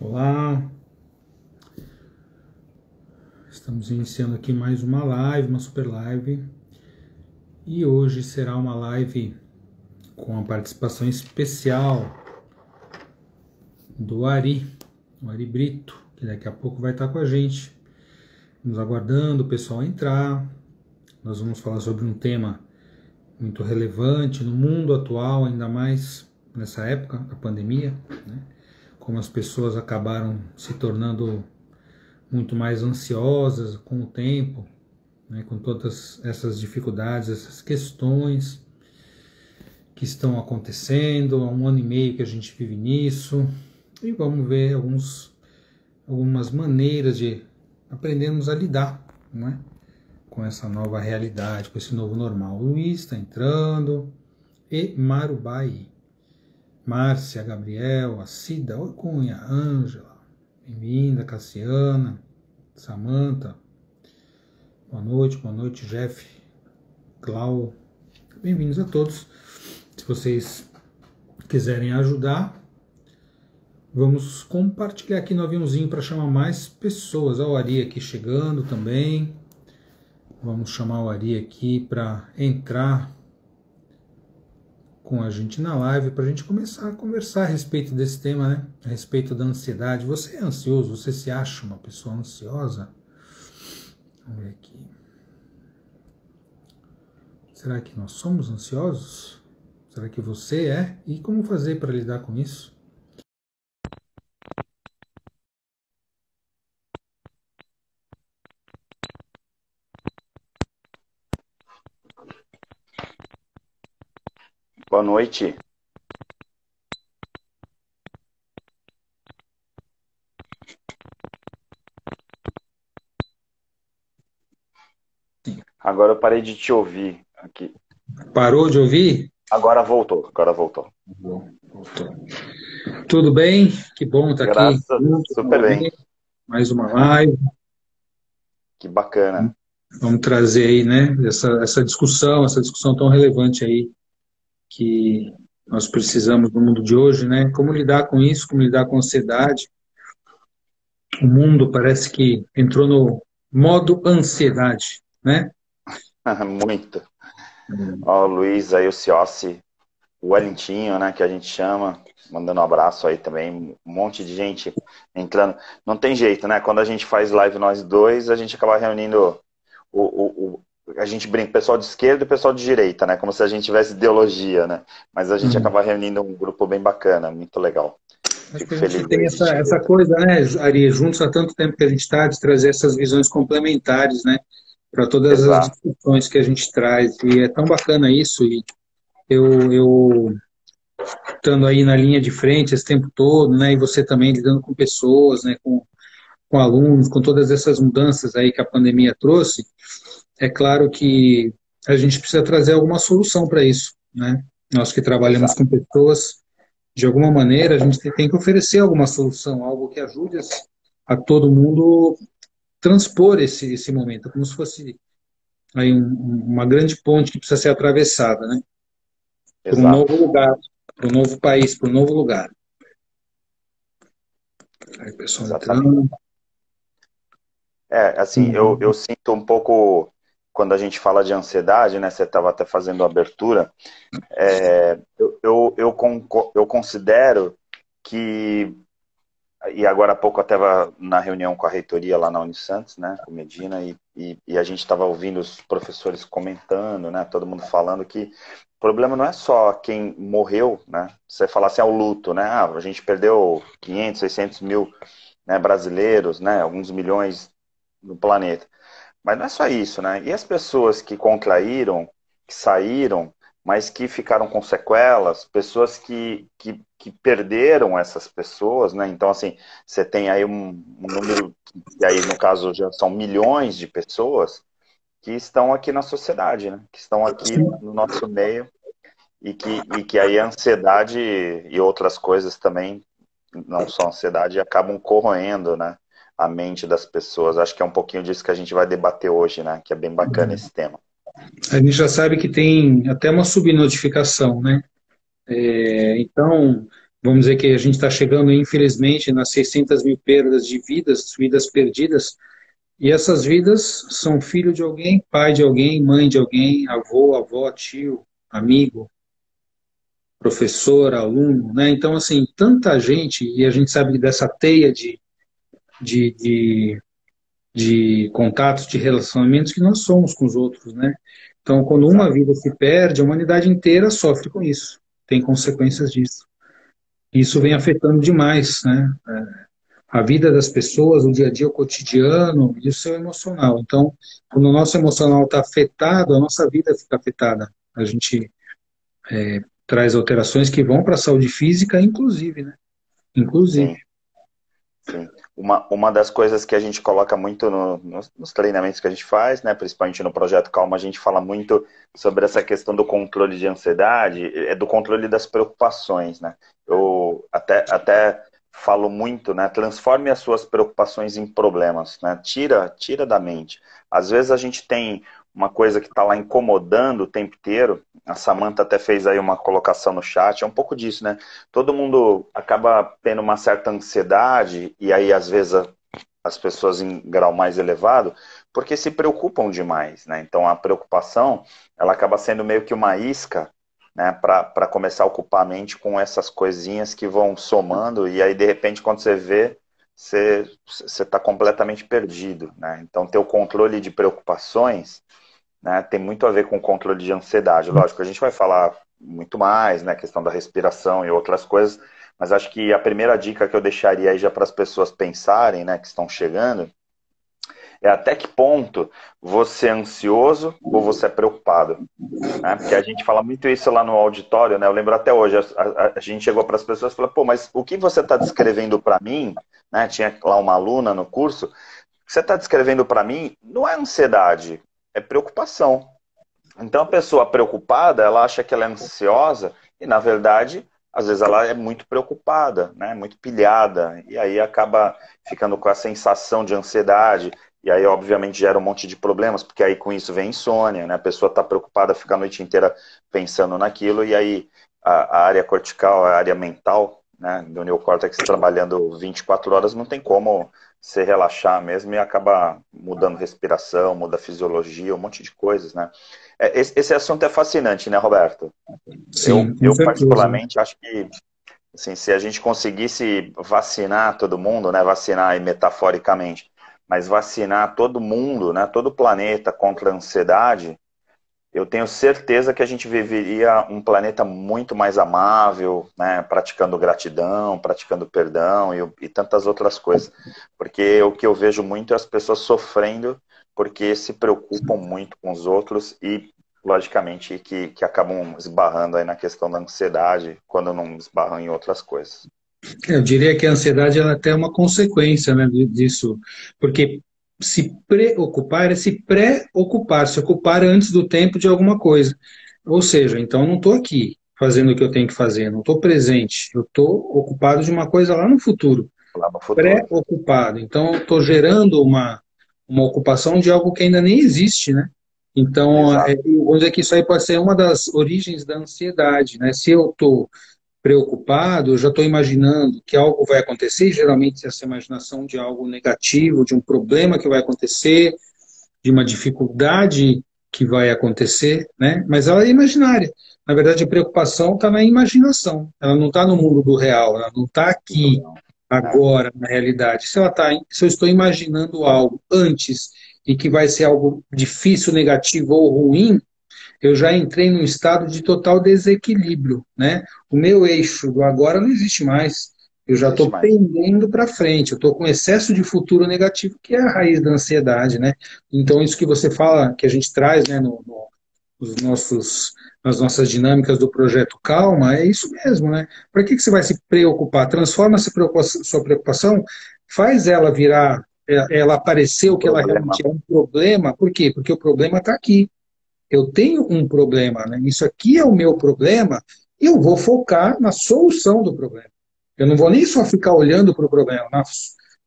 Olá, estamos iniciando aqui mais uma live, uma super live, e hoje será uma live com a participação especial do Ari, o Ari Brito, que daqui a pouco vai estar com a gente, nos aguardando o pessoal entrar. Nós vamos falar sobre um tema muito relevante no mundo atual, ainda mais nessa época da pandemia, né? Como as pessoas acabaram se tornando muito mais ansiosas com o tempo, né, com todas essas dificuldades, essas questões que estão acontecendo. Há um ano e meio que a gente vive nisso, e vamos ver algumas maneiras de aprendermos a lidar, não é, com essa nova realidade, com esse novo normal. O Luiz está entrando, e Marubai, Márcia, Gabriel, a Cida, oi Cunha, Ângela, bem-vinda, Cassiana, Samantha, boa noite, Jeff, Clau, bem-vindos a todos. Se vocês quiserem ajudar, vamos compartilhar aqui no aviãozinho para chamar mais pessoas. Olha o Ari aqui chegando também. Vamos chamar o Ari aqui para entrar com a gente na live, para a gente começar a conversar a respeito desse tema, né? A respeito da ansiedade. Você é ansioso? Você se acha uma pessoa ansiosa? Vamos ver aqui. Será que nós somos ansiosos? Será que você é? E como fazer para lidar com isso? Boa noite. Sim. Agora eu parei de te ouvir aqui. Parou de ouvir? Agora voltou. Voltou. Tudo bem? Que bom estar aqui Graças a Deus, junto super bem. novamente. Mais uma live. Que bacana. Vamos trazer aí, né, essa discussão tão relevante aí que nós precisamos no mundo de hoje, né? Como lidar com isso, como lidar com a ansiedade. O mundo parece que entrou no modo ansiedade, né? Muito. Ó, o Luiz aí, o Ciossi, o Valentinho, né, que a gente chama, mandando um abraço aí também. Um monte de gente entrando. Não tem jeito, né? Quando a gente faz live nós dois, a gente acaba reunindo a gente brinca, o pessoal de esquerda e o pessoal de direita, né? Como se a gente tivesse ideologia, né? Mas a gente acaba reunindo um grupo bem bacana, muito legal. Acho Fico que a gente feliz tem aí de te essa ver. coisa, né, Ari, juntos há tanto tempo que a gente está, de trazer essas visões complementares, né, para todas as Exato. discussões que a gente traz. E é tão bacana isso, e eu estando aí na linha de frente esse tempo todo, né, e você também lidando com pessoas, né, com alunos, com todas essas mudanças aí que a pandemia trouxe, é claro que a gente precisa trazer alguma solução para isso, né? Nós que trabalhamos Exato. com pessoas, de alguma maneira, a gente tem que oferecer alguma solução, algo que ajude a todo mundo transpor esse momento, como se fosse aí uma grande ponte que precisa ser atravessada, né? Para um Exato. novo lugar, para um novo país, para um novo lugar. Aí, pessoal Exatamente. entrando. É, assim, eu sinto um pouco, quando a gente fala de ansiedade, né? Você estava até fazendo a abertura, eu considero que, e agora há pouco eu estava na reunião com a reitoria lá na Unisantos, né, com Medina, e a gente estava ouvindo os professores comentando, né, todo mundo falando que o problema não é só quem morreu, né, você falar assim, o luto, né, a gente perdeu 500, 600 mil, né, brasileiros, né, alguns milhões no planeta. Mas não é só isso, né? E as pessoas que contraíram, que saíram, mas que ficaram com sequelas, pessoas que perderam essas pessoas, né? Então, assim, você tem aí um número, e aí no caso já são milhões de pessoas que estão aqui na sociedade, né? Que estão aqui no nosso meio e que aí a ansiedade e outras coisas também, não só a ansiedade, acabam corroendo, né? A mente das pessoas. Acho que é um pouquinho disso que a gente vai debater hoje, né? Que é bem bacana esse tema. A gente já sabe que tem até uma subnotificação, né? Então, vamos dizer que a gente está chegando, infelizmente, nas 600 mil perdas de vidas, vidas perdidas, e essas vidas são filho de alguém, pai de alguém, mãe de alguém, avô, avó, tio, amigo, professor, aluno, né? Então, assim, tanta gente, e a gente sabe dessa teia de, de, de contatos, de relacionamentos que nós somos com os outros, né? Então, quando uma Exato. vida se perde, a humanidade inteira sofre com isso, tem consequências disso. Isso vem Sim, afetando demais, né? A vida das pessoas, o dia a dia, o cotidiano e o seu emocional. Então, quando o nosso emocional está afetado, a nossa vida fica afetada. A gente traz alterações que vão para a saúde física, inclusive, né? Inclusive. sim, sim. Uma das coisas que a gente coloca muito nos treinamentos que a gente faz, né, principalmente no Projeto Calma, a gente fala muito sobre essa questão do controle de ansiedade, é do controle das preocupações, né? Eu até falo muito, né, transforme as suas preocupações em problemas, né? Tira da mente. Às vezes a gente tem uma coisa que está lá incomodando o tempo inteiro, a Samantha até fez aí uma colocação no chat, é um pouco disso, né? Todo mundo acaba tendo uma certa ansiedade, e aí às vezes as pessoas em grau mais elevado, porque se preocupam demais, né? Então a preocupação, ela acaba sendo meio que uma isca, né, para começar a ocupar a mente com essas coisinhas que vão somando, e aí de repente quando você vê, você está completamente perdido, né? Então ter o controle de preocupações, né, tem muito a ver com o controle de ansiedade. Lógico, a gente vai falar muito mais, né, questão da respiração e outras coisas, mas acho que a primeira dica que eu deixaria aí já para as pessoas pensarem, né, que estão chegando, é até que ponto você é ansioso ou você é preocupado, né? Porque a gente fala muito isso lá no auditório, né? Eu lembro até hoje, a gente chegou para as pessoas e falou, pô, mas o que você está descrevendo para mim, né? Tinha lá uma aluna no curso, o que você está descrevendo para mim não é ansiedade, é preocupação. Então a pessoa preocupada, ela acha que ela é ansiosa e na verdade, às vezes ela é muito preocupada, né? Muito pilhada e aí acaba ficando com a sensação de ansiedade e aí obviamente gera um monte de problemas, porque aí com isso vem insônia, né? A pessoa está preocupada, fica a noite inteira pensando naquilo e aí a área cortical, a área mental, né, do neocórtex trabalhando 24 horas não tem como se relaxar mesmo e acaba mudando respiração, muda a fisiologia, um monte de coisas, né? Esse assunto é fascinante, né, Roberto? Sim, com Eu certeza. particularmente acho que assim, se a gente conseguisse vacinar todo mundo, né, vacinar aí metaforicamente, mas vacinar todo mundo, né, todo o planeta contra a ansiedade, eu tenho certeza que a gente viveria um planeta muito mais amável, né, praticando gratidão, praticando perdão e tantas outras coisas. Porque o que eu vejo muito é as pessoas sofrendo porque se preocupam muito com os outros e, logicamente, que acabam esbarrando aí na questão da ansiedade quando não esbarram em outras coisas. Eu diria que a ansiedade ela é até uma consequência, né, disso, porque se preocupar é se pré-ocupar, se ocupar antes do tempo de alguma coisa. Ou seja, então eu não estou aqui fazendo o que eu tenho que fazer, não estou presente, eu estou ocupado de uma coisa lá no futuro, Lá no futuro. pré-ocupado. Então eu estou gerando uma ocupação de algo que ainda nem existe, né? Então, Exato. vamos dizer que isso aí pode ser uma das origens da ansiedade, né? Se eu estou preocupado, eu já estou imaginando que algo vai acontecer, e geralmente essa imaginação de algo negativo, de um problema que vai acontecer, de uma dificuldade que vai acontecer, né? Mas ela é imaginária. Na verdade, a preocupação está na imaginação, ela não está no mundo do real, ela não está Muito aqui, bom. É, agora, na realidade. Se eu estou imaginando algo antes e que vai ser algo difícil, negativo ou ruim, eu já entrei num estado de total desequilíbrio, né? O meu eixo do agora não existe mais. Eu não já existe estou mais. pendendo para frente, eu estou com excesso de futuro negativo, que é a raiz da ansiedade, né? Então, isso que você fala, que a gente traz, né, nos nossos, nas nossas dinâmicas do projeto Calma, é isso mesmo, né? Para que você vai se preocupar? Transforma essa sua preocupação, faz ela virar, ela aparecer o que ela Problema. realmente é um problema. Por quê? Porque o problema está aqui. Eu tenho um problema, né? Isso aqui é o meu problema, e eu vou focar na solução do problema. Eu não vou nem só ficar olhando para o problema,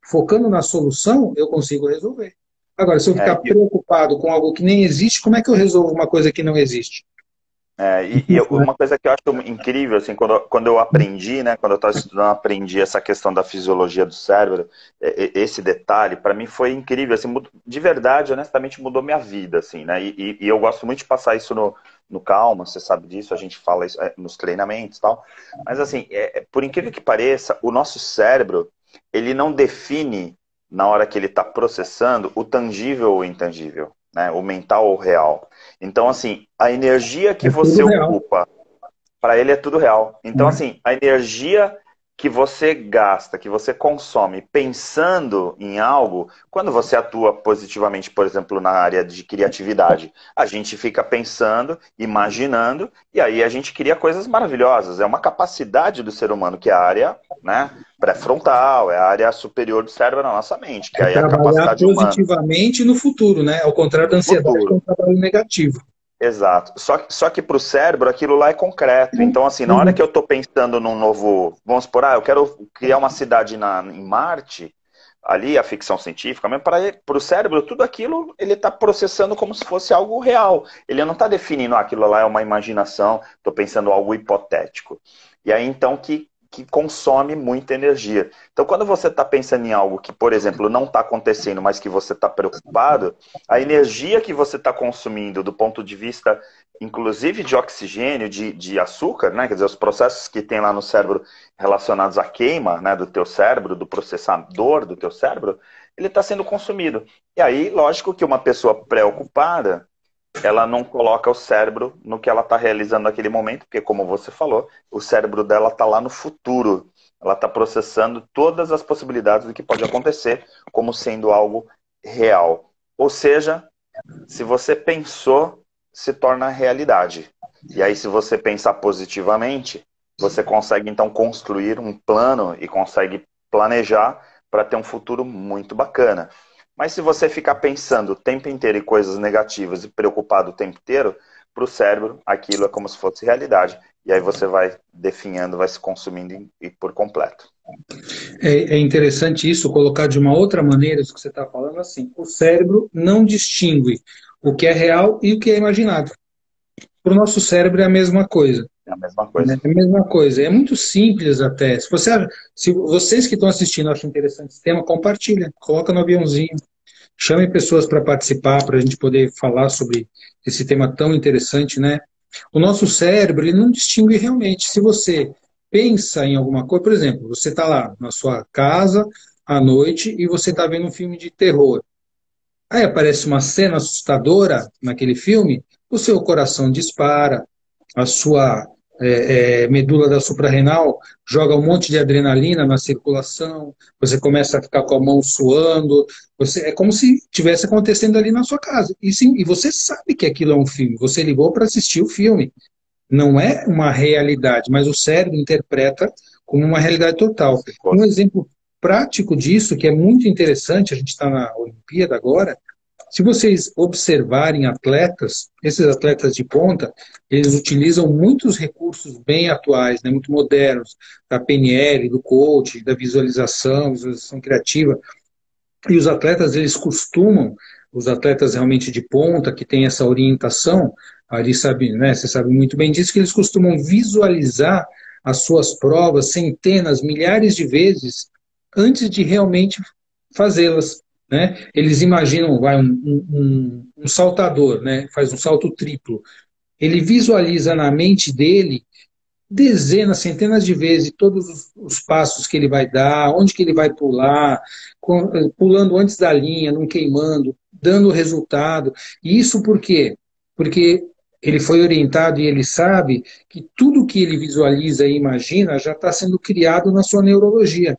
focando na solução, eu consigo resolver. Agora, se eu ficar É, preocupado com algo que nem existe, como é que eu resolvo uma coisa que não existe? Uma coisa que eu acho incrível, assim, quando eu aprendi, né, quando eu estava estudando, aprendi essa questão da fisiologia do cérebro, esse detalhe, para mim foi incrível, assim, de verdade, honestamente, mudou minha vida, assim, né, e eu gosto muito de passar isso no Calma, você sabe disso, a gente fala isso nos treinamentos e tal, mas, assim, por incrível que pareça, o nosso cérebro, ele não define, na hora que ele está processando, o tangível ou o intangível, né, o mental ou o real. Então, assim, a energia que É você tudo real. ocupa, para ele é tudo real. Então, Né? assim, a energia que você gasta, que você consome pensando em algo, quando você atua positivamente, por exemplo, na área de criatividade, a gente fica pensando, imaginando, e aí a gente cria coisas maravilhosas. É uma capacidade do ser humano, que é a área, né, pré-frontal, é a área superior do cérebro na nossa mente, que É aí é a trabalhar capacidade humana. positivamente no futuro, né? Ao contrário da No ansiedade, que é futuro. um trabalho negativo. Exato. Só que para o cérebro aquilo lá é concreto. Então, assim, na hora que eu estou pensando num novo. Vamos supor, eu quero criar uma cidade em Marte, ali a ficção científica, mas para o cérebro, tudo aquilo ele está processando como se fosse algo real. Ele não está definindo aquilo lá é uma imaginação, estou pensando algo hipotético. E aí então que consome muita energia. Então, quando você está pensando em algo que, por exemplo, não está acontecendo, mas que você está preocupado, a energia que você está consumindo do ponto de vista, inclusive de oxigênio, de açúcar, né? Quer dizer, os processos que tem lá no cérebro relacionados à queima, né, do teu cérebro, do processador do teu cérebro, ele está sendo consumido. E aí, lógico que uma pessoa preocupada, ela não coloca o cérebro no que ela está realizando naquele momento, porque, como você falou, o cérebro dela está lá no futuro. Ela está processando todas as possibilidades do que pode acontecer como sendo algo real. Ou seja, se você pensou, se torna realidade. E aí, se você pensar positivamente, você consegue, então, construir um plano e consegue planejar para ter um futuro muito bacana. Mas se você ficar pensando o tempo inteiro em coisas negativas e preocupado o tempo inteiro, para o cérebro, aquilo é como se fosse realidade. E aí você vai definhando, vai se consumindo por completo. É interessante isso, colocar de uma outra maneira isso que você está falando, assim, o cérebro não distingue o que é real e o que é imaginado. Para o nosso cérebro é a mesma coisa. É a mesma Né? coisa. É a mesma coisa. É muito simples até. Se vocês que estão assistindo acham interessante esse tema, compartilha, coloca no aviãozinho, chame pessoas para participar, para a gente poder falar sobre esse tema tão interessante, né? O nosso cérebro, ele não distingue realmente. Se você pensa em alguma coisa, por exemplo, você está lá na sua casa à noite e você está vendo um filme de terror. Aí aparece uma cena assustadora naquele filme, o seu coração dispara, a sua medula da suprarrenal joga um monte de adrenalina na circulação, você começa a ficar com a mão suando, é como se estivesse acontecendo ali na sua casa. E, sim, e você sabe que aquilo é um filme, você ligou para assistir o filme. Não é uma realidade, mas o cérebro interpreta como uma realidade total. Um exemplo prático disso, que é muito interessante, a gente está na Olimpíada agora, se vocês observarem atletas, esses atletas de ponta, eles utilizam muitos recursos bem atuais, né, muito modernos, da PNL, do coaching, da visualização criativa. E os atletas, eles costumam, os atletas realmente de ponta, que têm essa orientação, ali sabe, né, você sabe muito bem disso, que eles costumam visualizar as suas provas centenas, milhares de vezes antes de realmente fazê-las. Né? Eles imaginam, vai, um saltador, né? Faz um salto triplo. Ele visualiza na mente dele dezenas, centenas de vezes todos os passos que ele vai dar, onde que ele vai pular, pulando antes da linha, não queimando, dando o resultado. E isso por quê? Porque ele foi orientado e ele sabe que tudo que ele visualiza e imagina já está sendo criado na sua neurologia.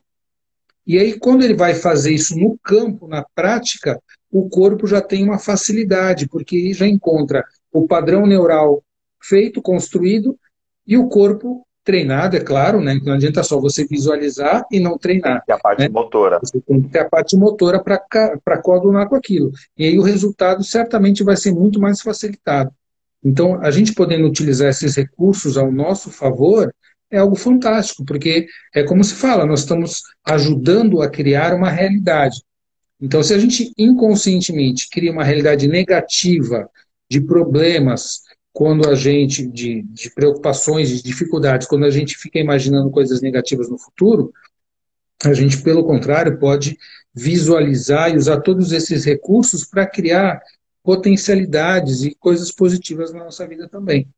E aí, quando ele vai fazer isso no campo, na prática, o corpo já tem uma facilidade, porque já encontra o padrão neural feito, construído, e o corpo treinado, é claro, né? Não adianta só você visualizar e não Tem treinar. que ter a parte Né? motora. Você tem que ter a parte motora para coadunar com aquilo. E aí o resultado certamente vai ser muito mais facilitado. Então, a gente podendo utilizar esses recursos ao nosso favor é algo fantástico, porque é como se fala, nós estamos ajudando a criar uma realidade. Então, se a gente inconscientemente cria uma realidade negativa de problemas, quando a gente, de preocupações, de dificuldades, quando a gente fica imaginando coisas negativas no futuro, a gente, pelo contrário, pode visualizar e usar todos esses recursos para criar potencialidades e coisas positivas na nossa vida também.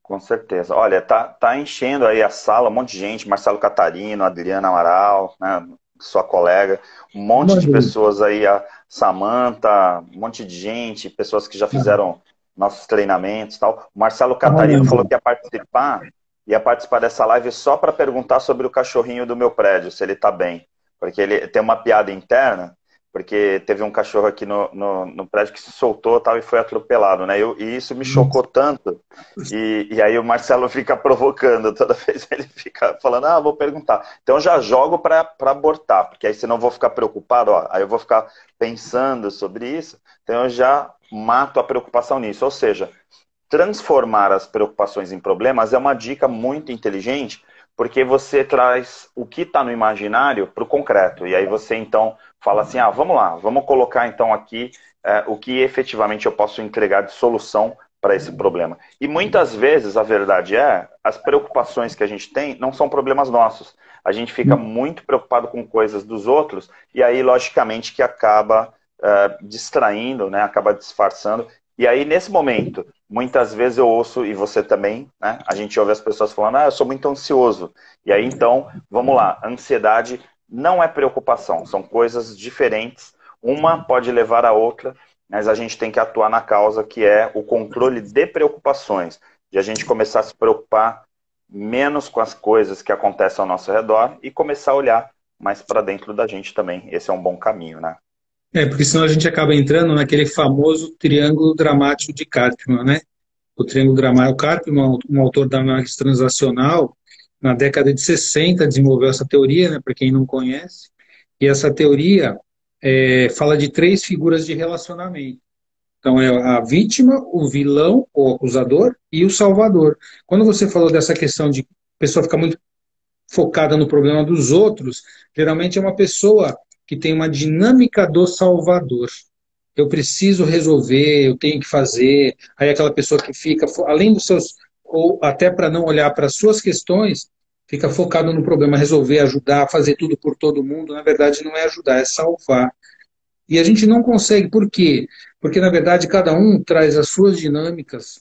Com certeza. Olha, tá enchendo aí a sala, um monte de gente, Marcelo Catarino, Adriana Amaral, né, sua colega, um monte de Maravilha. pessoas aí, a Samanta, um monte de gente, pessoas que já fizeram nossos treinamentos e tal. O Marcelo Catarino falou que ia participar dessa live só para perguntar sobre o cachorrinho do meu prédio, se ele tá bem. Porque ele tem uma piada interna, porque teve um cachorro aqui no prédio que se soltou tal, e foi atropelado, né? E isso me chocou tanto. E aí o Marcelo fica provocando, toda vez ele fica falando, vou perguntar. Então eu já jogo para abortar, porque aí senão eu vou ficar preocupado, ó, aí eu vou ficar pensando sobre isso, então eu já mato a preocupação nisso. Ou seja, transformar as preocupações em problemas é uma dica muito inteligente, porque você traz o que está no imaginário para o concreto. E aí você então fala assim, vamos lá, vamos colocar então aqui o que efetivamente eu posso entregar de solução para esse problema. E muitas vezes, a verdade as preocupações que a gente tem não são problemas nossos. A gente fica muito preocupado com coisas dos outros, e aí, logicamente, que acaba distraindo, né? Acaba disfarçando. E aí, nesse momento, muitas vezes eu ouço, e você também, né? A gente ouve as pessoas falando, eu sou muito ansioso. E aí, então, vamos lá, ansiedade não é preocupação, são coisas diferentes. Uma pode levar a outra, mas a gente tem que atuar na causa, que é o controle de preocupações. De a gente começar a se preocupar menos com as coisas que acontecem ao nosso redor e começar a olhar mais para dentro da gente também. Esse é um bom caminho, né? Porque senão a gente acaba entrando naquele famoso triângulo dramático de Karpman, né? O triângulo dramático. O Karpman, um autor da análise transacional, na década de 60 desenvolveu essa teoria, né? Para quem não conhece. E essa teoria fala de três figuras de relacionamento. Então, é a vítima, o vilão, o acusador e o salvador. Quando você falou dessa questão de a pessoa ficar muito focada no problema dos outros, geralmente é uma pessoa que tem uma dinâmica do salvador. Eu preciso resolver, eu tenho que fazer. Aí aquela pessoa que fica, além dos seus, ou até para não olhar para as suas questões, fica focado no problema, resolver, ajudar, fazer tudo por todo mundo. Na verdade, não é ajudar, é salvar. E a gente não consegue, por quê? Porque, na verdade, cada um traz as suas dinâmicas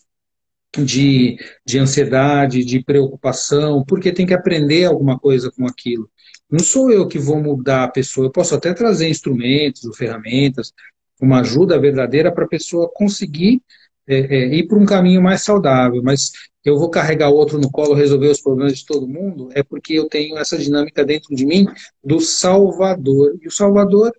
de ansiedade, de preocupação, porque tem que aprender alguma coisa com aquilo. Não sou eu que vou mudar a pessoa, eu posso até trazer instrumentos ou ferramentas, uma ajuda verdadeira para a pessoa conseguir ir para um caminho mais saudável, mas eu vou carregar o outro no colo, resolver os problemas de todo mundo, é porque eu tenho essa dinâmica dentro de mim do Salvador. E o Salvador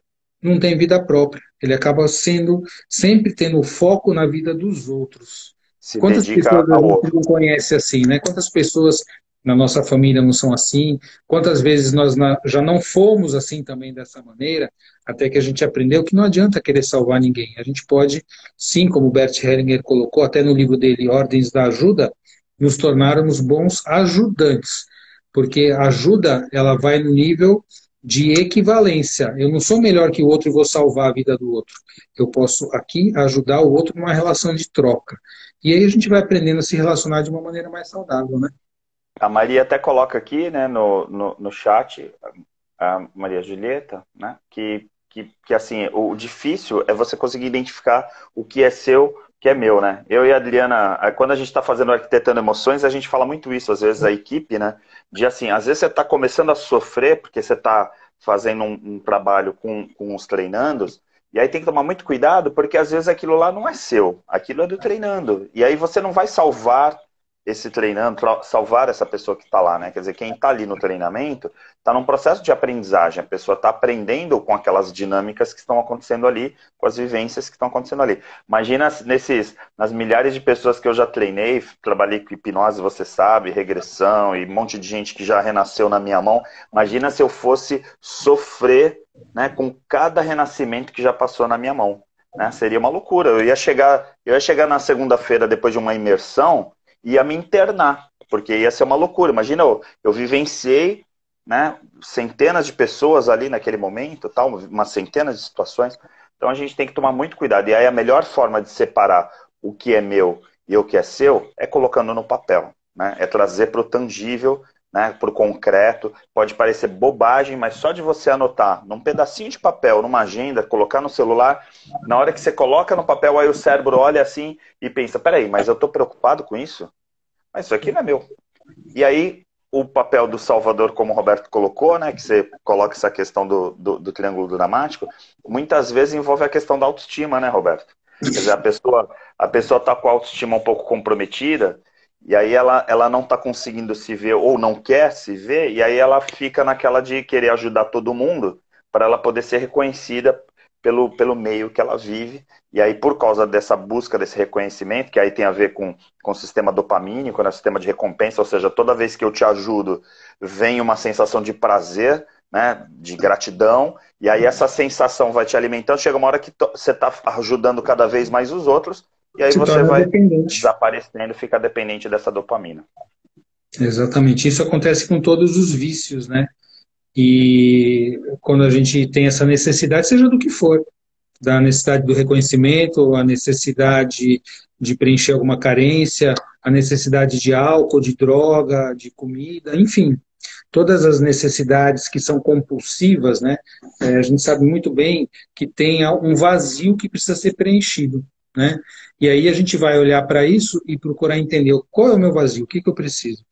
não tem vida própria, ele acaba sendo, sempre tendo foco na vida dos outros. Se Quantas dedica pessoas a ao gente outro. não conhece assim, né? Quantas pessoas na nossa família não são assim? Quantas vezes nós já não fomos assim também dessa maneira, até que a gente aprendeu que não adianta querer salvar ninguém. A gente pode, sim, como o Bert Hellinger colocou até no livro dele, Ordens da Ajuda, nos tornarmos bons ajudantes, porque a ajuda ela vai no nível de equivalência. Eu não sou melhor que o outro e vou salvar a vida do outro. Eu posso aqui ajudar o outro numa relação de troca. E aí a gente vai aprendendo a se relacionar de uma maneira mais saudável, né? A Maria até coloca aqui, né, no chat, a Maria Julieta, né, que assim, o difícil é você conseguir identificar o que é seu, o que é meu, né? Eu e a Adriana, quando a gente está fazendo Arquitetando Emoções, a gente fala muito isso, às vezes a equipe, né, de assim, às vezes você está começando a sofrer porque você está fazendo um trabalho com os treinandos, e aí tem que tomar muito cuidado, porque às vezes aquilo lá não é seu, aquilo é do treinando, e aí você não vai salvar esse treinando, salvar essa pessoa que está lá, né? Quer dizer, quem está ali no treinamento está num processo de aprendizagem, a pessoa está aprendendo com aquelas dinâmicas que estão acontecendo ali, com as vivências que estão acontecendo ali. Imagina nas milhares de pessoas que eu já treinei, trabalhei com hipnose, você sabe, regressão e um monte de gente que já renasceu na minha mão. Imagina se eu fosse sofrer, né, com cada renascimento que já passou na minha mão, né? Seria uma loucura. Eu ia chegar na segunda-feira depois de uma imersão, ia me internar, porque ia ser uma loucura. Imagina, eu vivenciei, né, centenas de pessoas ali naquele momento, tal, uma centena de situações. Então a gente tem que tomar muito cuidado. E aí a melhor forma de separar o que é meu e o que é seu é colocando no papel, né? É trazer para o tangível, né, para o concreto. Pode parecer bobagem, mas só de você anotar num pedacinho de papel, numa agenda, colocar no celular, na hora que você coloca no papel, aí o cérebro olha assim e pensa, peraí, mas eu estou preocupado com isso? Mas isso aqui não é meu. E aí, o papel do Salvador, como o Roberto colocou, né, que você coloca essa questão do triângulo dramático, muitas vezes envolve a questão da autoestima, né, Roberto? Quer dizer, a pessoa está com a autoestima um pouco comprometida, e aí ela não está conseguindo se ver, ou não quer se ver, e aí ela fica naquela de querer ajudar todo mundo, para ela poder ser reconhecida pelo meio que ela vive. E aí, por causa dessa busca, desse reconhecimento, que aí tem a ver com o sistema dopamínico, né, o sistema de recompensa, ou seja, toda vez que eu te ajudo, vem uma sensação de prazer, né, de gratidão, e aí essa sensação vai te alimentando, chega uma hora que você está ajudando cada vez mais os outros, e aí Se você torna vai dependente. desaparecendo, fica dependente dessa dopamina. Exatamente. Isso acontece com todos os vícios, né? E quando a gente tem essa necessidade, seja do que for, da necessidade do reconhecimento, a necessidade de preencher alguma carência, a necessidade de álcool, de droga, de comida, enfim, todas as necessidades que são compulsivas, né? A gente sabe muito bem que tem um vazio que precisa ser preenchido, né? E aí a gente vai olhar para isso e procurar entender qual é o meu vazio, o que eu preciso.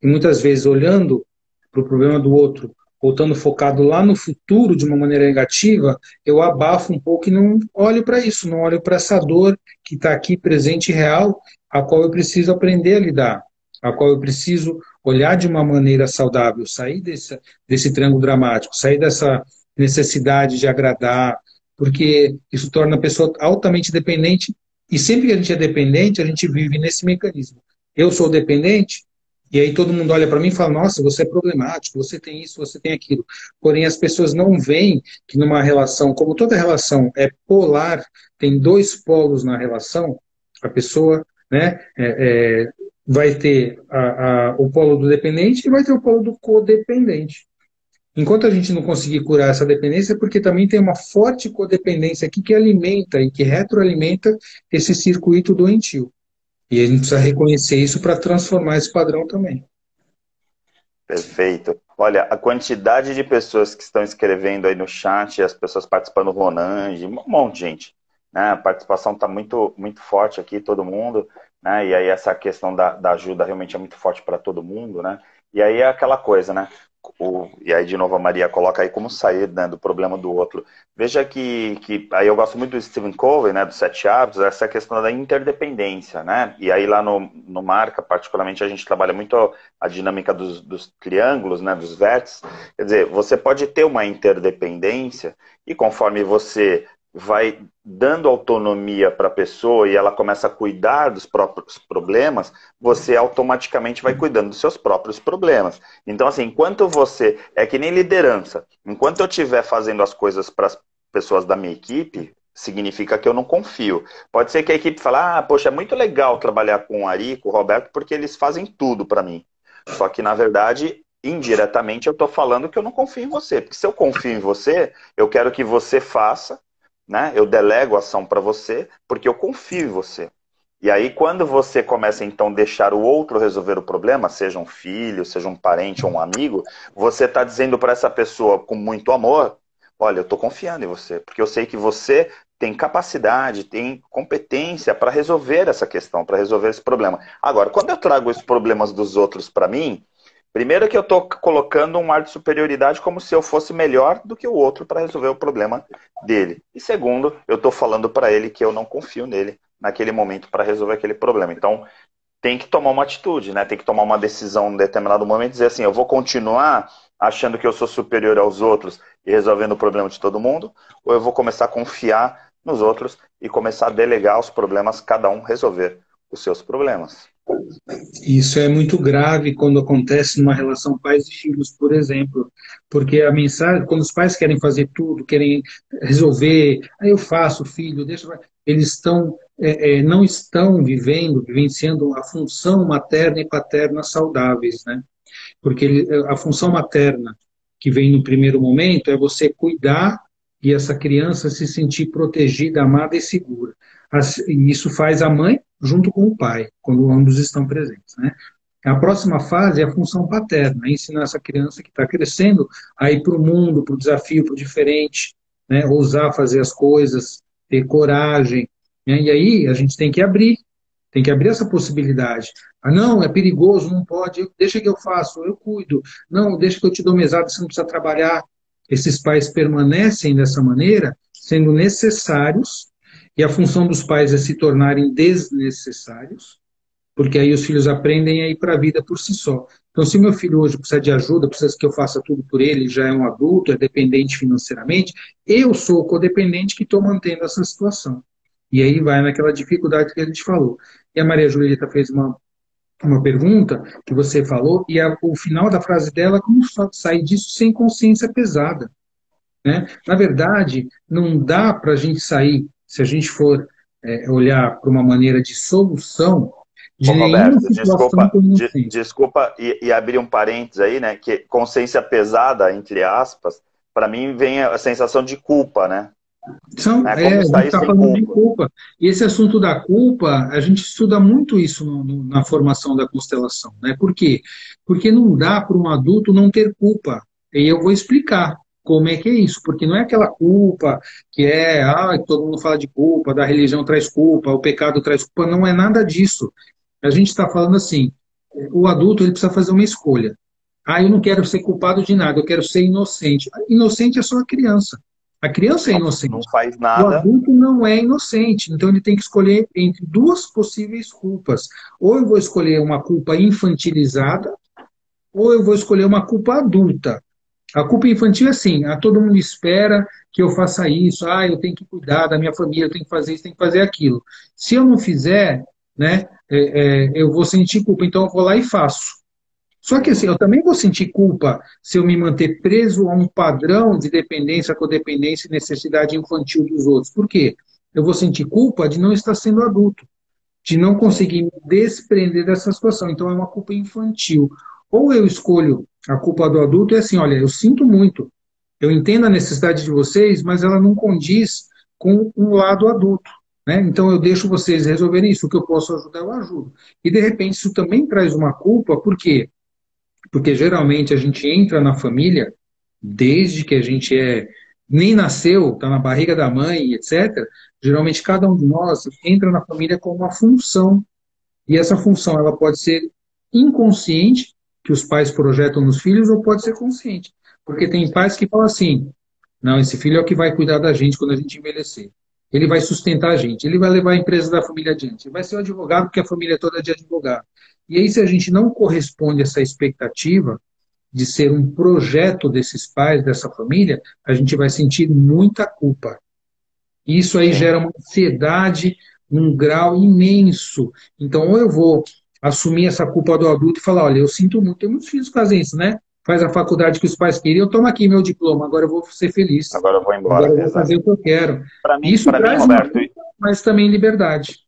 E muitas vezes olhando para o problema do outro, ou estando focado lá no futuro de uma maneira negativa, eu abafo um pouco e não olho para isso, não olho para essa dor que está aqui presente e real, a qual eu preciso aprender a lidar, a qual eu preciso olhar de uma maneira saudável, sair desse triângulo dramático, sair dessa necessidade de agradar, porque isso torna a pessoa altamente dependente, e sempre que a gente é dependente, a gente vive nesse mecanismo. Eu sou dependente, e aí todo mundo olha para mim e fala, nossa, você é problemático, você tem isso, você tem aquilo. Porém, as pessoas não veem que numa relação, como toda relação é polar, tem dois polos na relação, a pessoa, né, vai ter o polo do dependente e vai ter o polo do codependente. Enquanto a gente não conseguir curar essa dependência, é porque também tem uma forte codependência aqui que alimenta e que retroalimenta esse circuito doentio. E a gente precisa reconhecer isso para transformar esse padrão também. Perfeito. Olha, a quantidade de pessoas que estão escrevendo aí no chat, as pessoas participando, Ronange, um monte de gente, né? A participação está muito, muito forte aqui, todo mundo, né? E aí essa questão da ajuda realmente é muito forte para todo mundo, né? E aí é aquela coisa, né? E aí de novo a Maria coloca aí como sair, né, do problema do outro. Veja que aí eu gosto muito do Stephen Covey, né, dos 7 hábitos, essa questão da interdependência, né? E aí lá no Marca, particularmente, a gente trabalha muito a dinâmica dos triângulos, né, dos vértices. Quer dizer, você pode ter uma interdependência e conforme você vai dando autonomia para a pessoa e ela começa a cuidar dos próprios problemas, você automaticamente vai cuidando dos seus próprios problemas. Então, assim, enquanto você... É que nem liderança. Enquanto eu estiver fazendo as coisas para as pessoas da minha equipe, significa que eu não confio. Pode ser que a equipe fale, poxa, é muito legal trabalhar com o Ari, com o Roberto, porque eles fazem tudo para mim. Só que, na verdade, indiretamente eu estou falando que eu não confio em você. Porque se eu confio em você, eu quero que você faça, né? Eu delego a ação para você, porque eu confio em você. E aí, quando você começa, então, a deixar o outro resolver o problema, seja um filho, seja um parente ou um amigo, você está dizendo para essa pessoa com muito amor, olha, eu estou confiando em você, porque eu sei que você tem capacidade, tem competência para resolver essa questão, para resolver esse problema. Agora, quando eu trago os problemas dos outros para mim, primeiro que eu estou colocando um ar de superioridade como se eu fosse melhor do que o outro para resolver o problema dele. E segundo, eu estou falando para ele que eu não confio nele naquele momento para resolver aquele problema. Então, tem que tomar uma atitude, né? Tem que tomar uma decisão em determinado momento e dizer assim, eu vou continuar achando que eu sou superior aos outros e resolvendo o problema de todo mundo, ou eu vou começar a confiar nos outros e começar a delegar os problemas, cada um resolver os seus problemas. Isso é muito grave quando acontece numa relação pais e filhos, por exemplo, porque a mensagem, quando os pais querem fazer tudo, querem resolver, aí eu faço, filho, deixa, eles não estão vivenciando a função materna e paterna saudáveis, né? Porque a função materna que vem no primeiro momento é você cuidar e essa criança se sentir protegida, amada e segura. E isso faz a mãe junto com o pai, quando ambos estão presentes, né? A próxima fase é a função paterna, é ensinar essa criança que está crescendo a ir para o mundo, para o desafio, para o diferente, né? Ousar fazer as coisas, ter coragem, né? E aí a gente tem que abrir essa possibilidade. Ah, não, é perigoso, não pode, deixa que eu faço, eu cuido. Não, deixa que eu te dou mesada, você não precisa trabalhar. Esses pais permanecem dessa maneira, sendo necessários, e a função dos pais é se tornarem desnecessários, porque aí os filhos aprendem a ir para a vida por si só. Então, se meu filho hoje precisa de ajuda, precisa que eu faça tudo por ele, já é um adulto, é dependente financeiramente, eu sou o codependente que estou mantendo essa situação. E aí vai naquela dificuldade que a gente falou. E a Maria Julieta fez uma pergunta que você falou, e o final da frase dela, como sair disso sem consciência pesada, né? Na verdade, não dá para a gente sair, se a gente for olhar para uma maneira de solução, Ô, de nenhuma Roberto, situação desculpa, como inocente. desculpa e abrir um parênteses aí, né? Que consciência pesada, entre aspas, para mim vem a sensação de culpa, né? É A como gente sair está sem falando de culpa. culpa. E esse assunto da culpa, a gente estuda muito isso na formação da constelação, né? Por quê? Porque não dá para um adulto não ter culpa. E eu vou explicar como é que é isso, porque não é aquela culpa que todo mundo fala de culpa, da religião traz culpa, o pecado traz culpa, não é nada disso. A gente está falando assim, o adulto ele precisa fazer uma escolha. Eu não quero ser culpado de nada, eu quero ser inocente. Inocente é só a criança. A criança é Não inocente. faz O nada. adulto não é inocente, então ele tem que escolher entre duas possíveis culpas. Ou eu vou escolher uma culpa infantilizada, ou eu vou escolher uma culpa adulta. A culpa infantil é assim, todo mundo espera que eu faça isso, eu tenho que cuidar da minha família, eu tenho que fazer isso, tenho que fazer aquilo. Se eu não fizer, né, eu vou sentir culpa, então eu vou lá e faço. Só que assim, eu também vou sentir culpa se eu me manter preso a um padrão de dependência, codependência e necessidade infantil dos outros. Por quê? Eu vou sentir culpa de não estar sendo adulto, de não Sim. conseguir me desprender dessa situação. Então é uma culpa infantil. Ou eu escolho a culpa do adulto e é assim, olha, eu sinto muito, eu entendo a necessidade de vocês, mas ela não condiz com um lado adulto. Né? Então eu deixo vocês resolverem isso, o que eu posso ajudar, eu ajudo. E de repente isso também traz uma culpa, por quê? Porque geralmente a gente entra na família desde que a gente nem nasceu, está na barriga da mãe, etc. Geralmente cada um de nós entra na família com uma função. E essa função ela pode ser inconsciente, que os pais projetam nos filhos, ou pode ser consciente. Porque tem pais que falam assim: não, esse filho é o que vai cuidar da gente quando a gente envelhecer. Ele vai sustentar a gente, ele vai levar a empresa da família adiante, ele vai ser o advogado, porque a família toda é de advogado. E aí, se a gente não corresponde a essa expectativa de ser um projeto desses pais, dessa família, a gente vai sentir muita culpa. E isso aí Sim. gera uma ansiedade num grau imenso. Então, ou eu vou assumir essa culpa do adulto e falar, olha, eu sinto muito, tem muitos filhos que fazem isso, né? Faz a faculdade que os pais queriam, toma aqui meu diploma, agora eu vou ser feliz. Agora eu vou Agora embora. eu vou Exato. fazer o que eu quero. Isso Para mim, traz uma Roberto, culpa, mas também liberdade.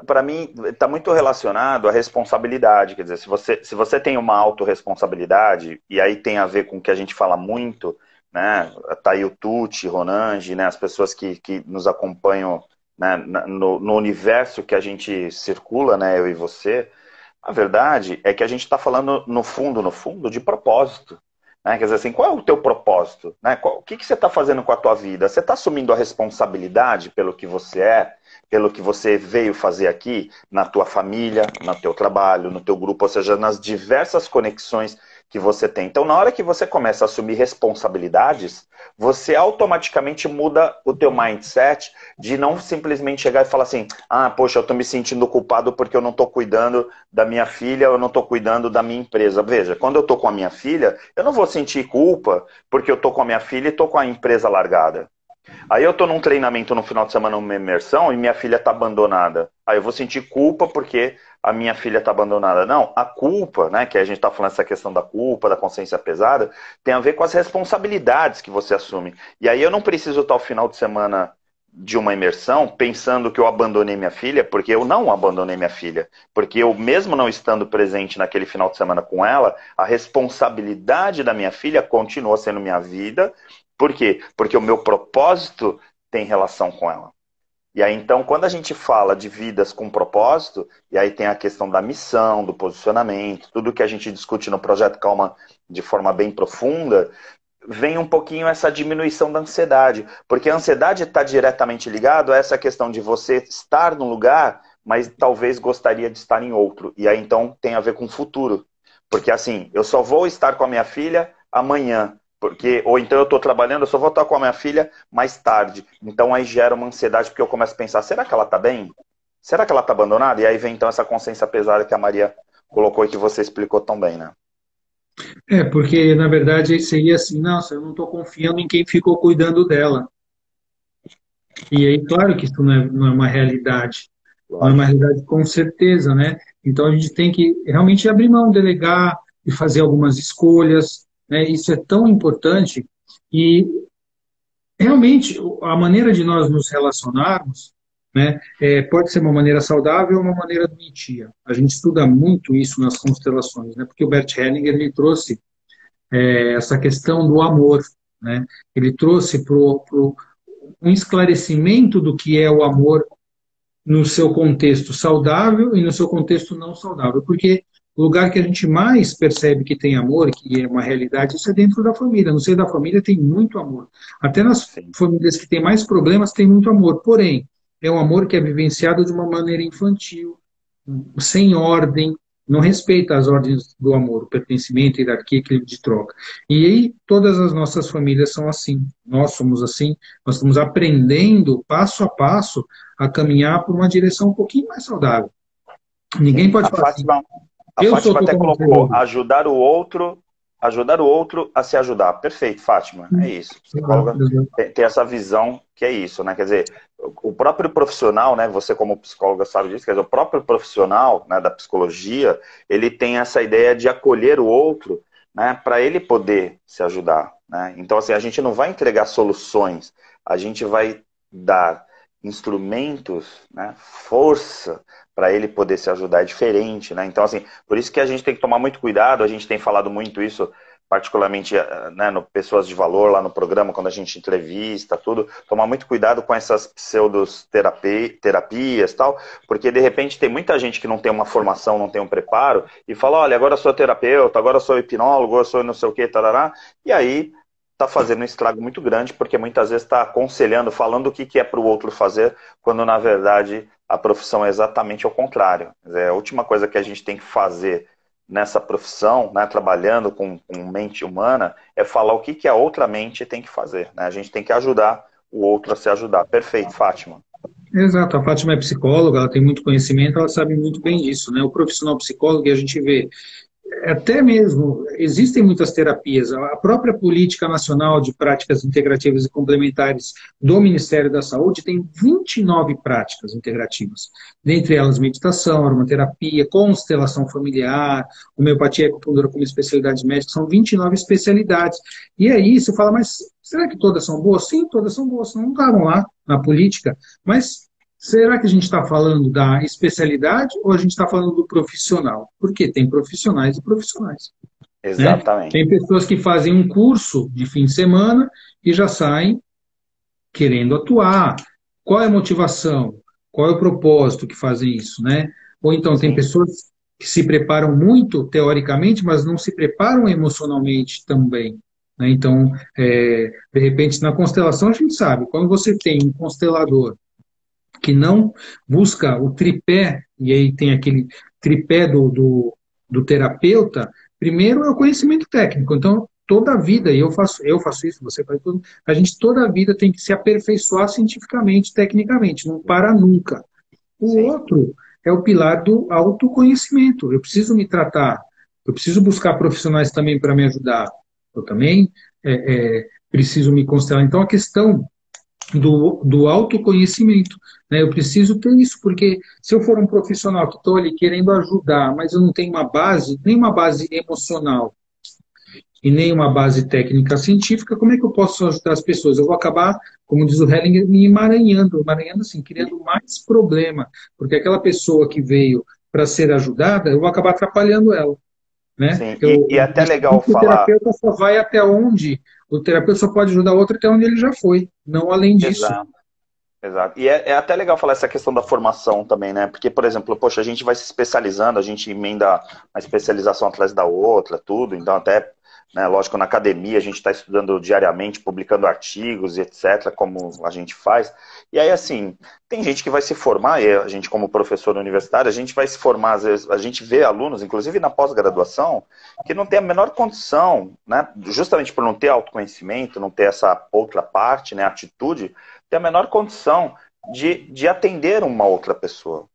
para mim está muito relacionado à responsabilidade. Quer dizer, se você tem uma autorresponsabilidade, e aí tem a ver com o que a gente fala muito, né? Tá aí o Tucci, Ronange, né? As pessoas que nos acompanham, né? No universo que a gente circula, né? Eu e você. A verdade é que a gente está falando, no fundo, de propósito. Né? Quer dizer assim, qual é o teu propósito? Né? O que você está fazendo com a tua vida? Você está assumindo a responsabilidade pelo que você é, pelo que você veio fazer aqui, na tua família, no teu trabalho, no teu grupo, ou seja, nas diversas conexões que você tem. Então, na hora que você começa a assumir responsabilidades, você automaticamente muda o teu mindset de não simplesmente chegar e falar assim, poxa, eu estou me sentindo culpado porque eu não estou cuidando da minha filha, eu não estou cuidando da minha empresa. Veja, quando eu estou com a minha filha, eu não vou sentir culpa porque eu estou com a minha filha e estou com a empresa largada. Aí eu estou num treinamento no final de semana, numa imersão, e minha filha está abandonada. Aí eu vou sentir culpa porque a minha filha está abandonada. Não, a culpa, né, que a gente está falando essa questão da culpa, da consciência pesada, tem a ver com as responsabilidades que você assume. E aí eu não preciso estar ao final de semana de uma imersão pensando que eu abandonei minha filha, porque eu não abandonei minha filha. Porque eu, mesmo não estando presente naquele final de semana com ela, a responsabilidade da minha filha continua sendo minha vida. Por quê? Porque o meu propósito tem relação com ela. E aí, então, quando a gente fala de vidas com propósito, e aí tem a questão da missão, do posicionamento, tudo que a gente discute no Projeto Calma de forma bem profunda, vem um pouquinho essa diminuição da ansiedade. Porque a ansiedade está diretamente ligado a essa questão de você estar num lugar, mas talvez gostaria de estar em outro. E aí, então, tem a ver com o futuro. Porque, assim, eu só vou estar com a minha filha amanhã. Ou então eu estou trabalhando, eu só vou estar com a minha filha mais tarde. Então aí gera uma ansiedade, porque eu começo a pensar, será que ela está bem? Será que ela está abandonada? E aí vem então essa consciência pesada que a Maria colocou e que você explicou tão bem, né? Porque na verdade seria assim, nossa, eu não estou confiando em quem ficou cuidando dela. E aí, claro que isso não é uma realidade. Não é uma Lógico. realidade com certeza, né? Então a gente tem que realmente abrir mão, delegar e fazer algumas escolhas, né? Isso é tão importante. E realmente, a maneira de nós nos relacionarmos, né, pode ser uma maneira saudável ou uma maneira doentia. A gente estuda muito isso nas constelações, né, porque o Bert Hellinger ele trouxe essa questão do amor, né, ele trouxe um esclarecimento do que é o amor no seu contexto saudável e no seu contexto não saudável, porque o lugar que a gente mais percebe que tem amor, que é uma realidade, isso é dentro da família. No seio da família tem muito amor. Até nas Sim. famílias que têm mais problemas tem muito amor. Porém, é um amor que é vivenciado de uma maneira infantil, sem ordem, não respeita as ordens do amor, o pertencimento, a hierarquia, equilíbrio de troca. E aí todas as nossas famílias são assim. Nós somos assim. Nós estamos aprendendo, passo a passo, a caminhar por uma direção um pouquinho mais saudável. Ninguém Sim. pode falar assim, A eu sou Fátima até totalmente colocou resolvido. ajudar o outro a se ajudar. Perfeito, Fátima. É isso. Exato, Psicóloga exato. tem essa visão que é isso, né? Quer dizer, o próprio profissional, né? Você como psicóloga sabe disso, quer dizer, o próprio profissional, né, da psicologia, ele tem essa ideia de acolher o outro, né, para ele poder se ajudar, né? Então, assim, a gente não vai entregar soluções, a gente vai dar instrumentos, né, força para ele poder se ajudar. É diferente, né? Então, assim, por isso que a gente tem que tomar muito cuidado, a gente tem falado muito isso, particularmente, né, no Pessoas de Valor, lá no programa, quando a gente entrevista, tudo, tomar muito cuidado com essas pseudoterapias e tal, porque de repente tem muita gente que não tem uma formação, não tem um preparo, e fala, olha, agora eu sou terapeuta, agora eu sou hipnólogo, eu sou não sei o que, tarará, e aí tá fazendo um estrago muito grande, porque muitas vezes está aconselhando, falando o que é para o outro fazer, quando na verdade a profissão é exatamente ao contrário. Quer dizer, a última coisa que a gente tem que fazer nessa profissão, né, trabalhando com mente humana, é falar o que a outra mente tem que fazer. Né? A gente tem que ajudar o outro a se ajudar. Perfeito, Fátima. Exato, a Fátima é psicóloga, ela tem muito conhecimento, ela sabe muito bem disso, né? O profissional psicólogo, e a gente vê até mesmo, existem muitas terapias. A própria Política Nacional de Práticas Integrativas e Complementares do Ministério da Saúde tem 29 práticas integrativas. Dentre elas, meditação, aromaterapia, constelação familiar, homeopatia e acupuntura como especialidades médicas, são 29 especialidades. E aí você fala, mas será que todas são boas? Sim, todas são boas, não estavam lá na política, mas será que a gente está falando da especialidade ou a gente está falando do profissional? Porque tem profissionais e profissionais, né? Exatamente. Tem pessoas que fazem um curso de fim de semana e já saem querendo atuar. Qual é a motivação? Qual é o propósito que fazem isso, né? Ou então tem Sim, pessoas que se preparam muito teoricamente, mas não se preparam emocionalmente também. Né? Então, de repente, na constelação a gente sabe, quando você tem um constelador que não busca o tripé, e aí tem aquele tripé do terapeuta, primeiro é o conhecimento técnico. Então, toda a vida, e eu faço isso, você faz tudo, a gente toda a vida tem que se aperfeiçoar cientificamente, tecnicamente, não para nunca. O sim. outro é o pilar do autoconhecimento. Eu preciso me tratar, eu preciso buscar profissionais também para me ajudar. Eu também preciso me constelar. Então, a questão do autoconhecimento. Né? Eu preciso ter isso, porque se eu for um profissional que estou ali querendo ajudar, mas eu não tenho uma base, nem uma base emocional e nem uma base técnica científica, como é que eu posso ajudar as pessoas? Eu vou acabar, como diz o Hellinger, me emaranhando assim, criando mais problema, porque aquela pessoa que veio para ser ajudada, eu vou acabar atrapalhando ela. Né? Sim. E é até legal O falar. terapeuta só vai até onde, o terapeuta só pode ajudar o outro até onde ele já foi, não além disso. Exato. Exato. E é até legal falar essa questão da formação também, né? Porque, por exemplo, poxa, a gente vai se especializando, a gente emenda uma especialização atrás da outra, tudo. Então, até, né, lógico, na academia a gente está estudando diariamente, publicando artigos e etc., como a gente faz. E aí, assim, tem gente que vai se formar, e a gente, como professor universitário, a gente vai se formar, às vezes, a gente vê alunos, inclusive na pós-graduação, que não tem a menor condição, né? Justamente por não ter autoconhecimento, não ter essa outra parte, né, atitude, ter a menor condição de atender uma outra pessoa.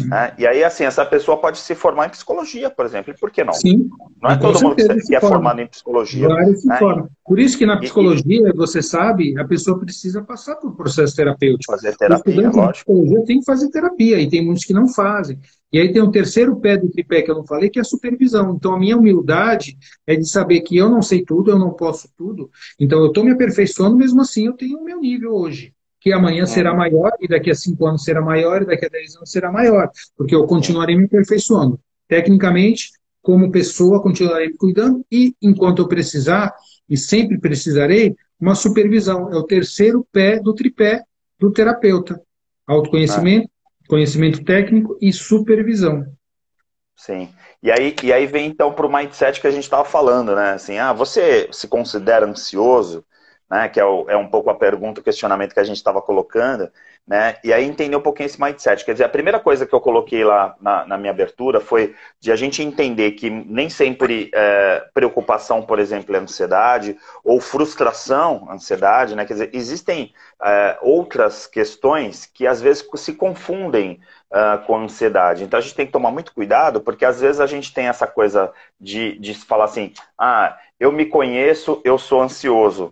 Né? E aí, assim, essa pessoa pode se formar em psicologia, por exemplo. E por que não? Sim, Não é e com todo mundo certeza que se é forma. formado em psicologia. Vários se Né? formam. Por isso que na E psicologia, você sabe, a pessoa precisa passar por um processo terapêutico. fazer O terapia, estudante de lógico. psicologia tem que fazer terapia, e tem muitos que não fazem. E aí tem um terceiro pé do tripé que eu não falei, que é a supervisão. Então, a minha humildade é de saber que eu não sei tudo, eu não posso tudo. Então, eu estou me aperfeiçoando, mesmo assim, eu tenho o meu nível hoje. Que amanhã será Uhum. maior, e daqui a 5 anos será maior, e daqui a 10 anos será maior. Porque eu Sim. continuarei me aperfeiçoando. Tecnicamente, como pessoa, continuarei me cuidando, e enquanto eu precisar, e sempre precisarei, uma supervisão. É o terceiro pé do tripé do terapeuta. É. Autoconhecimento, conhecimento técnico e supervisão. Sim. E aí vem então para o mindset que a gente estava falando, né? Assim, você se considera ansioso, né? Que é um pouco a pergunta, o questionamento que a gente estava colocando, né? E aí entender um pouquinho esse mindset. Quer dizer, a primeira coisa que eu coloquei lá na minha abertura foi de a gente entender que nem sempre preocupação, por exemplo, é ansiedade, ou frustração, ansiedade, né? Quer dizer, existem outras questões que às vezes se confundem com ansiedade. Então a gente tem que tomar muito cuidado, porque às vezes a gente tem essa coisa de falar assim, eu me conheço, eu sou ansioso.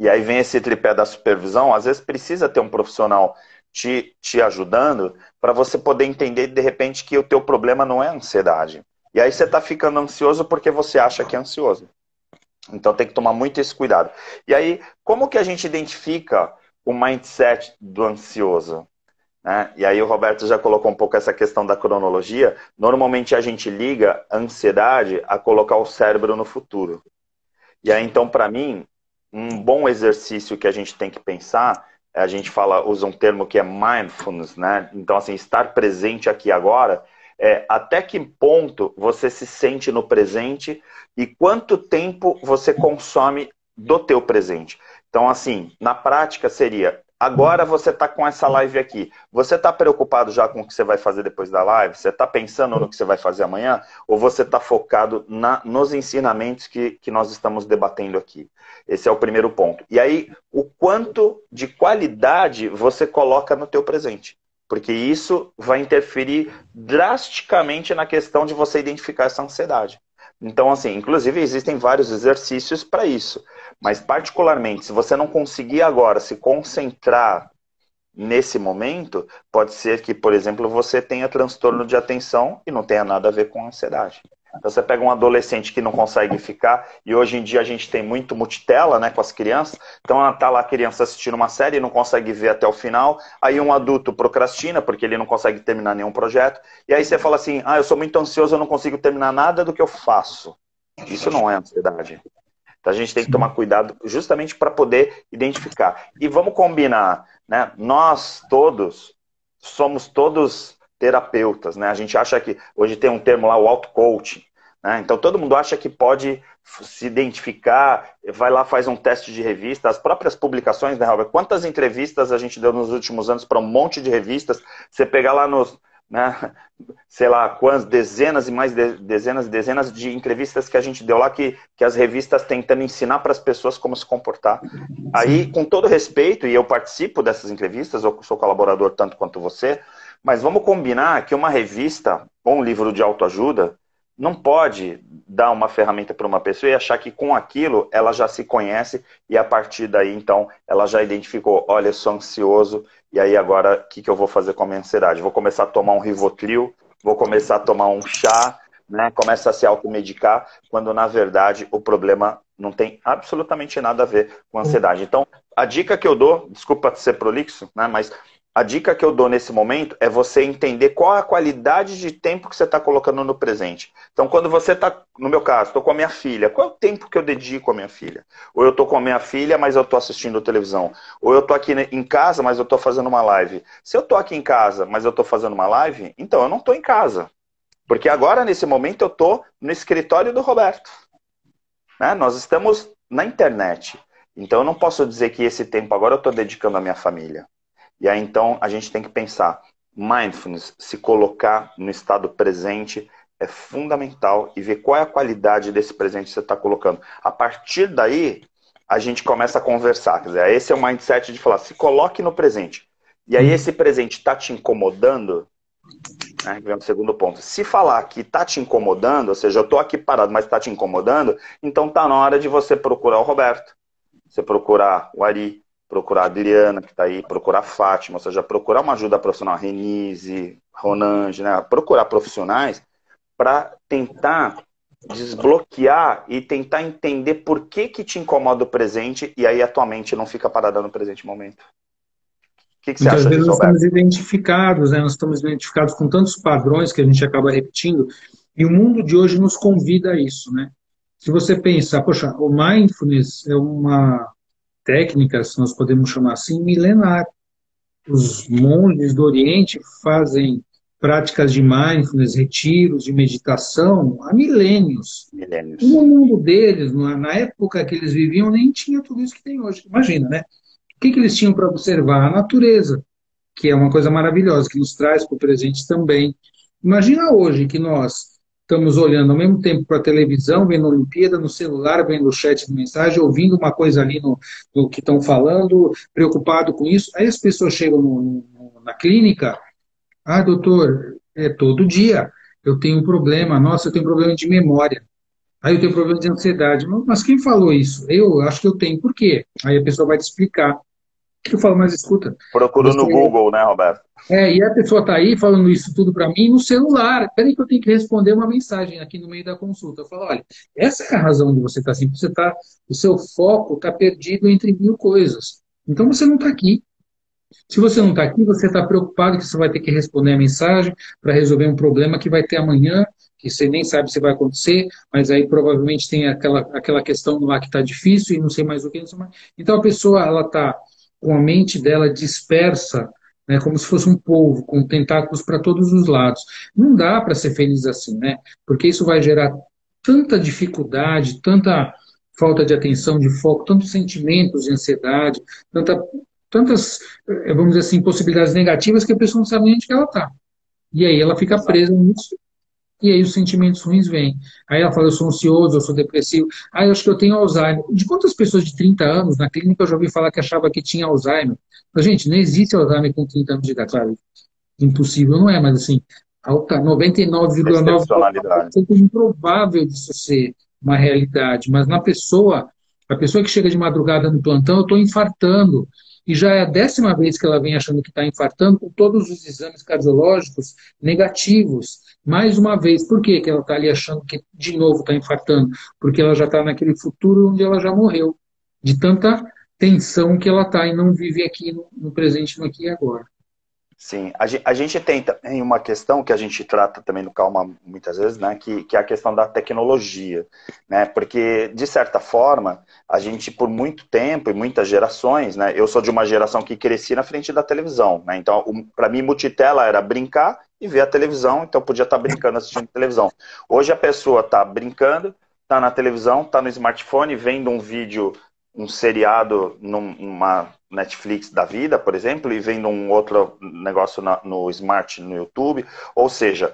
E aí vem esse tripé da supervisão, às vezes precisa ter um profissional te ajudando para você poder entender de repente que o teu problema não é ansiedade. E aí você está ficando ansioso porque você acha que é ansioso. Então tem que tomar muito esse cuidado. E aí, como que a gente identifica o mindset do ansioso? Né? E aí o Roberto já colocou um pouco essa questão da cronologia. Normalmente a gente liga a ansiedade a colocar o cérebro no futuro. E aí então, para mim, um bom exercício que a gente tem que pensar, a gente usa um termo que é mindfulness, né? Então, assim, estar presente aqui agora, até que ponto você se sente no presente e quanto tempo você consome do teu presente. Então, assim, na prática seria, agora você está com essa live aqui, você está preocupado já com o que você vai fazer depois da live? Você está pensando no que você vai fazer amanhã? Ou você está focado nos ensinamentos que nós estamos debatendo aqui? Esse é o primeiro ponto. E aí, o quanto de qualidade você coloca no teu presente. Porque isso vai interferir drasticamente na questão de você identificar essa ansiedade. Então, assim, inclusive existem vários exercícios para isso. Mas, particularmente, se você não conseguir agora se concentrar nesse momento, pode ser que, por exemplo, você tenha transtorno de atenção e não tenha nada a ver com ansiedade. Então você pega um adolescente que não consegue ficar, e hoje em dia a gente tem muito multitela, né, com as crianças, então tá lá a criança assistindo uma série e não consegue ver até o final, aí um adulto procrastina porque ele não consegue terminar nenhum projeto, e aí você fala assim, eu sou muito ansioso, eu não consigo terminar nada do que eu faço. Isso não é ansiedade. Então a gente tem que tomar cuidado justamente para poder identificar. E vamos combinar, né? Nós todos somos todos terapeutas, né? A gente acha que hoje tem um termo lá, o auto-coaching, né? Então todo mundo acha que pode se identificar, vai lá, faz um teste de revista, as próprias publicações, né, Robert? Quantas entrevistas a gente deu nos últimos anos para um monte de revistas? Você pegar lá nos, né, sei lá, quantas dezenas e mais dezenas de entrevistas que a gente deu lá que as revistas tentando ensinar para as pessoas como se comportar. Aí, com todo respeito, e eu participo dessas entrevistas, eu sou colaborador tanto quanto você, mas vamos combinar que uma revista ou um livro de autoajuda não pode dar uma ferramenta para uma pessoa e achar que com aquilo ela já se conhece e a partir daí, então, ela já identificou, olha, eu sou ansioso e aí agora o que eu vou fazer com a minha ansiedade? Vou começar a tomar um Rivotril, vou começar a tomar um chá, né? Começa a se automedicar, quando na verdade o problema não tem absolutamente nada a ver com a ansiedade. Então, a dica que eu dou, desculpa ser prolixo, né? Mas a dica que eu dou nesse momento é você entender qual é a qualidade de tempo que você está colocando no presente. Então, quando você está, no meu caso, estou com a minha filha, qual é o tempo que eu dedico à minha filha? Ou eu estou com a minha filha, mas eu estou assistindo televisão. Ou eu estou aqui em casa, mas eu estou fazendo uma live. Se eu estou aqui em casa, mas eu estou fazendo uma live, então eu não estou em casa. Porque agora, nesse momento, eu estou no escritório do Roberto. Né? Nós estamos na internet. Então, eu não posso dizer que esse tempo agora eu estou dedicando à minha família. E aí, então, a gente tem que pensar, mindfulness, se colocar no estado presente é fundamental e ver qual é a qualidade desse presente que você está colocando. A partir daí, a gente começa a conversar. Quer dizer, esse é o mindset de falar, se coloque no presente. E aí, esse presente está te incomodando, né, vem o segundo ponto. Se falar que está te incomodando, ou seja, eu estou aqui parado, mas está te incomodando, então está na hora de você procurar o Roberto, você procurar o Ari, procurar a Adriana, que está aí, procurar a Fátima, ou seja, procurar uma ajuda profissional, Renise, Ronange, né? Procurar profissionais para tentar desbloquear e tentar entender por que te incomoda o presente e aí a tua mente não fica parada no presente momento. O que você Muitas acha vezes disso, nós Roberto? estamos identificados, né? Nós estamos identificados com tantos padrões que a gente acaba repetindo, e o mundo de hoje nos convida a isso, né? Se você pensar, poxa, o mindfulness é uma técnica, se nós podemos chamar assim, milenar. Os monges do Oriente fazem práticas de mindfulness, retiros de meditação há milênios. E Milênios. no mundo deles, na época que eles viviam, nem tinha tudo isso que tem hoje. Imagina, né? O que eles tinham para observar? A natureza, que é uma coisa maravilhosa, que nos traz para o presente também. Imagina hoje que nós estamos olhando ao mesmo tempo para a televisão, vendo a Olimpíada, no celular, vendo o chat de mensagem, ouvindo uma coisa ali no que estão falando, preocupado com isso. Aí as pessoas chegam na clínica, ah, doutor, é todo dia eu tenho um problema, nossa, eu tenho um problema de memória. Aí eu tenho problema de ansiedade. Mas quem falou isso? Eu acho que eu tenho. Por quê? Aí a pessoa vai te explicar. Eu falo, mas escuta, Procurou no você Google, né, Roberto? e a pessoa está aí falando isso tudo para mim no celular. Peraí que eu tenho que responder uma mensagem aqui no meio da consulta. Eu falo, olha, essa é a razão de você estar assim. O seu foco está perdido entre mil coisas. Então você não está aqui. Se você não Sim. está aqui, você está preocupado que você vai ter que responder a mensagem para resolver um problema que vai ter amanhã, que você nem sabe se vai acontecer, mas aí provavelmente tem aquela questão lá que está difícil e não sei mais o que, não sei mais. Então a pessoa ela está com a mente dela dispersa, né, como se fosse um polvo, com tentáculos para todos os lados. Não dá para ser feliz assim, né? Porque isso vai gerar tanta dificuldade, tanta falta de atenção, de foco, tantos sentimentos de ansiedade, tantas, vamos dizer assim, possibilidades negativas que a pessoa não sabe nem onde que ela está. E aí ela fica Exato. presa nisso, e aí os sentimentos ruins vêm. Aí ela fala, eu sou ansioso, eu sou depressivo. Ah, eu acho que eu tenho Alzheimer. De quantas pessoas de 30 anos na clínica eu já ouvi falar que achava que tinha Alzheimer? Mas, gente, não existe Alzheimer com 30 anos de idade. Claro, impossível não é, mas assim, 99,9% Excepcionalidade. é improvável disso ser uma realidade. Mas na pessoa, a pessoa que chega de madrugada no plantão, eu estou infartando. E já é a 10ª vez que ela vem achando que está infartando, com todos os exames cardiológicos negativos. Mais uma vez, por que ela está ali achando que de novo está infartando? Porque ela já está naquele futuro onde ela já morreu, de tanta tensão que ela está e não vive aqui no presente, no aqui e agora. Sim, a gente tem também uma questão que a gente trata também no Calma muitas vezes, né, que é a questão da tecnologia, né, porque de certa forma a gente por muito tempo e muitas gerações, né, eu sou de uma geração que cresci na frente da televisão, né, então para mim multitela era brincar e ver a televisão, então eu podia estar brincando assistindo televisão. Hoje a pessoa está brincando, está na televisão, está no smartphone, vendo um vídeo, um seriado numa Netflix da vida, por exemplo, e vendo um outro negócio no Smart, no YouTube. Ou seja,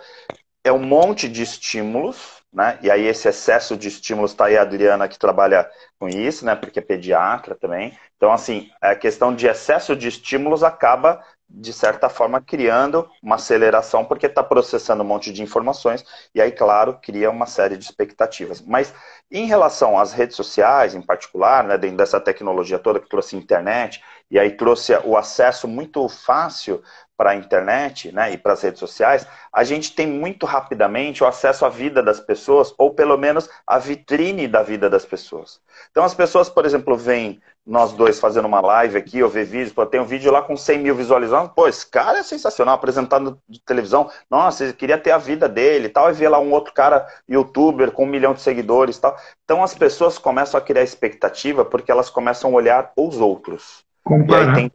é um monte de estímulos, né? E aí esse excesso de estímulos, está aí a Adriana que trabalha com isso, né? Porque é pediatra também. Então, assim, a questão de excesso de estímulos acaba, de certa forma, criando uma aceleração, porque está processando um monte de informações, e aí, claro, cria uma série de expectativas. Mas, em relação às redes sociais, em particular, né, dentro dessa tecnologia toda que trouxe internet, e aí trouxe o acesso muito fácil para a internet, né, e para as redes sociais, a gente tem muito rapidamente o acesso à vida das pessoas, ou pelo menos a vitrine da vida das pessoas. Então as pessoas, por exemplo, veem nós dois fazendo uma live aqui, ou ver vídeos, pô, tem um vídeo lá com 100 mil visualizações, pô, esse cara é sensacional, apresentado de televisão, nossa, eu queria ter a vida dele e tal, e ver lá um outro cara, youtuber, com 1 milhão de seguidores e tal. Então as pessoas começam a criar expectativa porque elas começam a olhar os outros. Comparar. E aí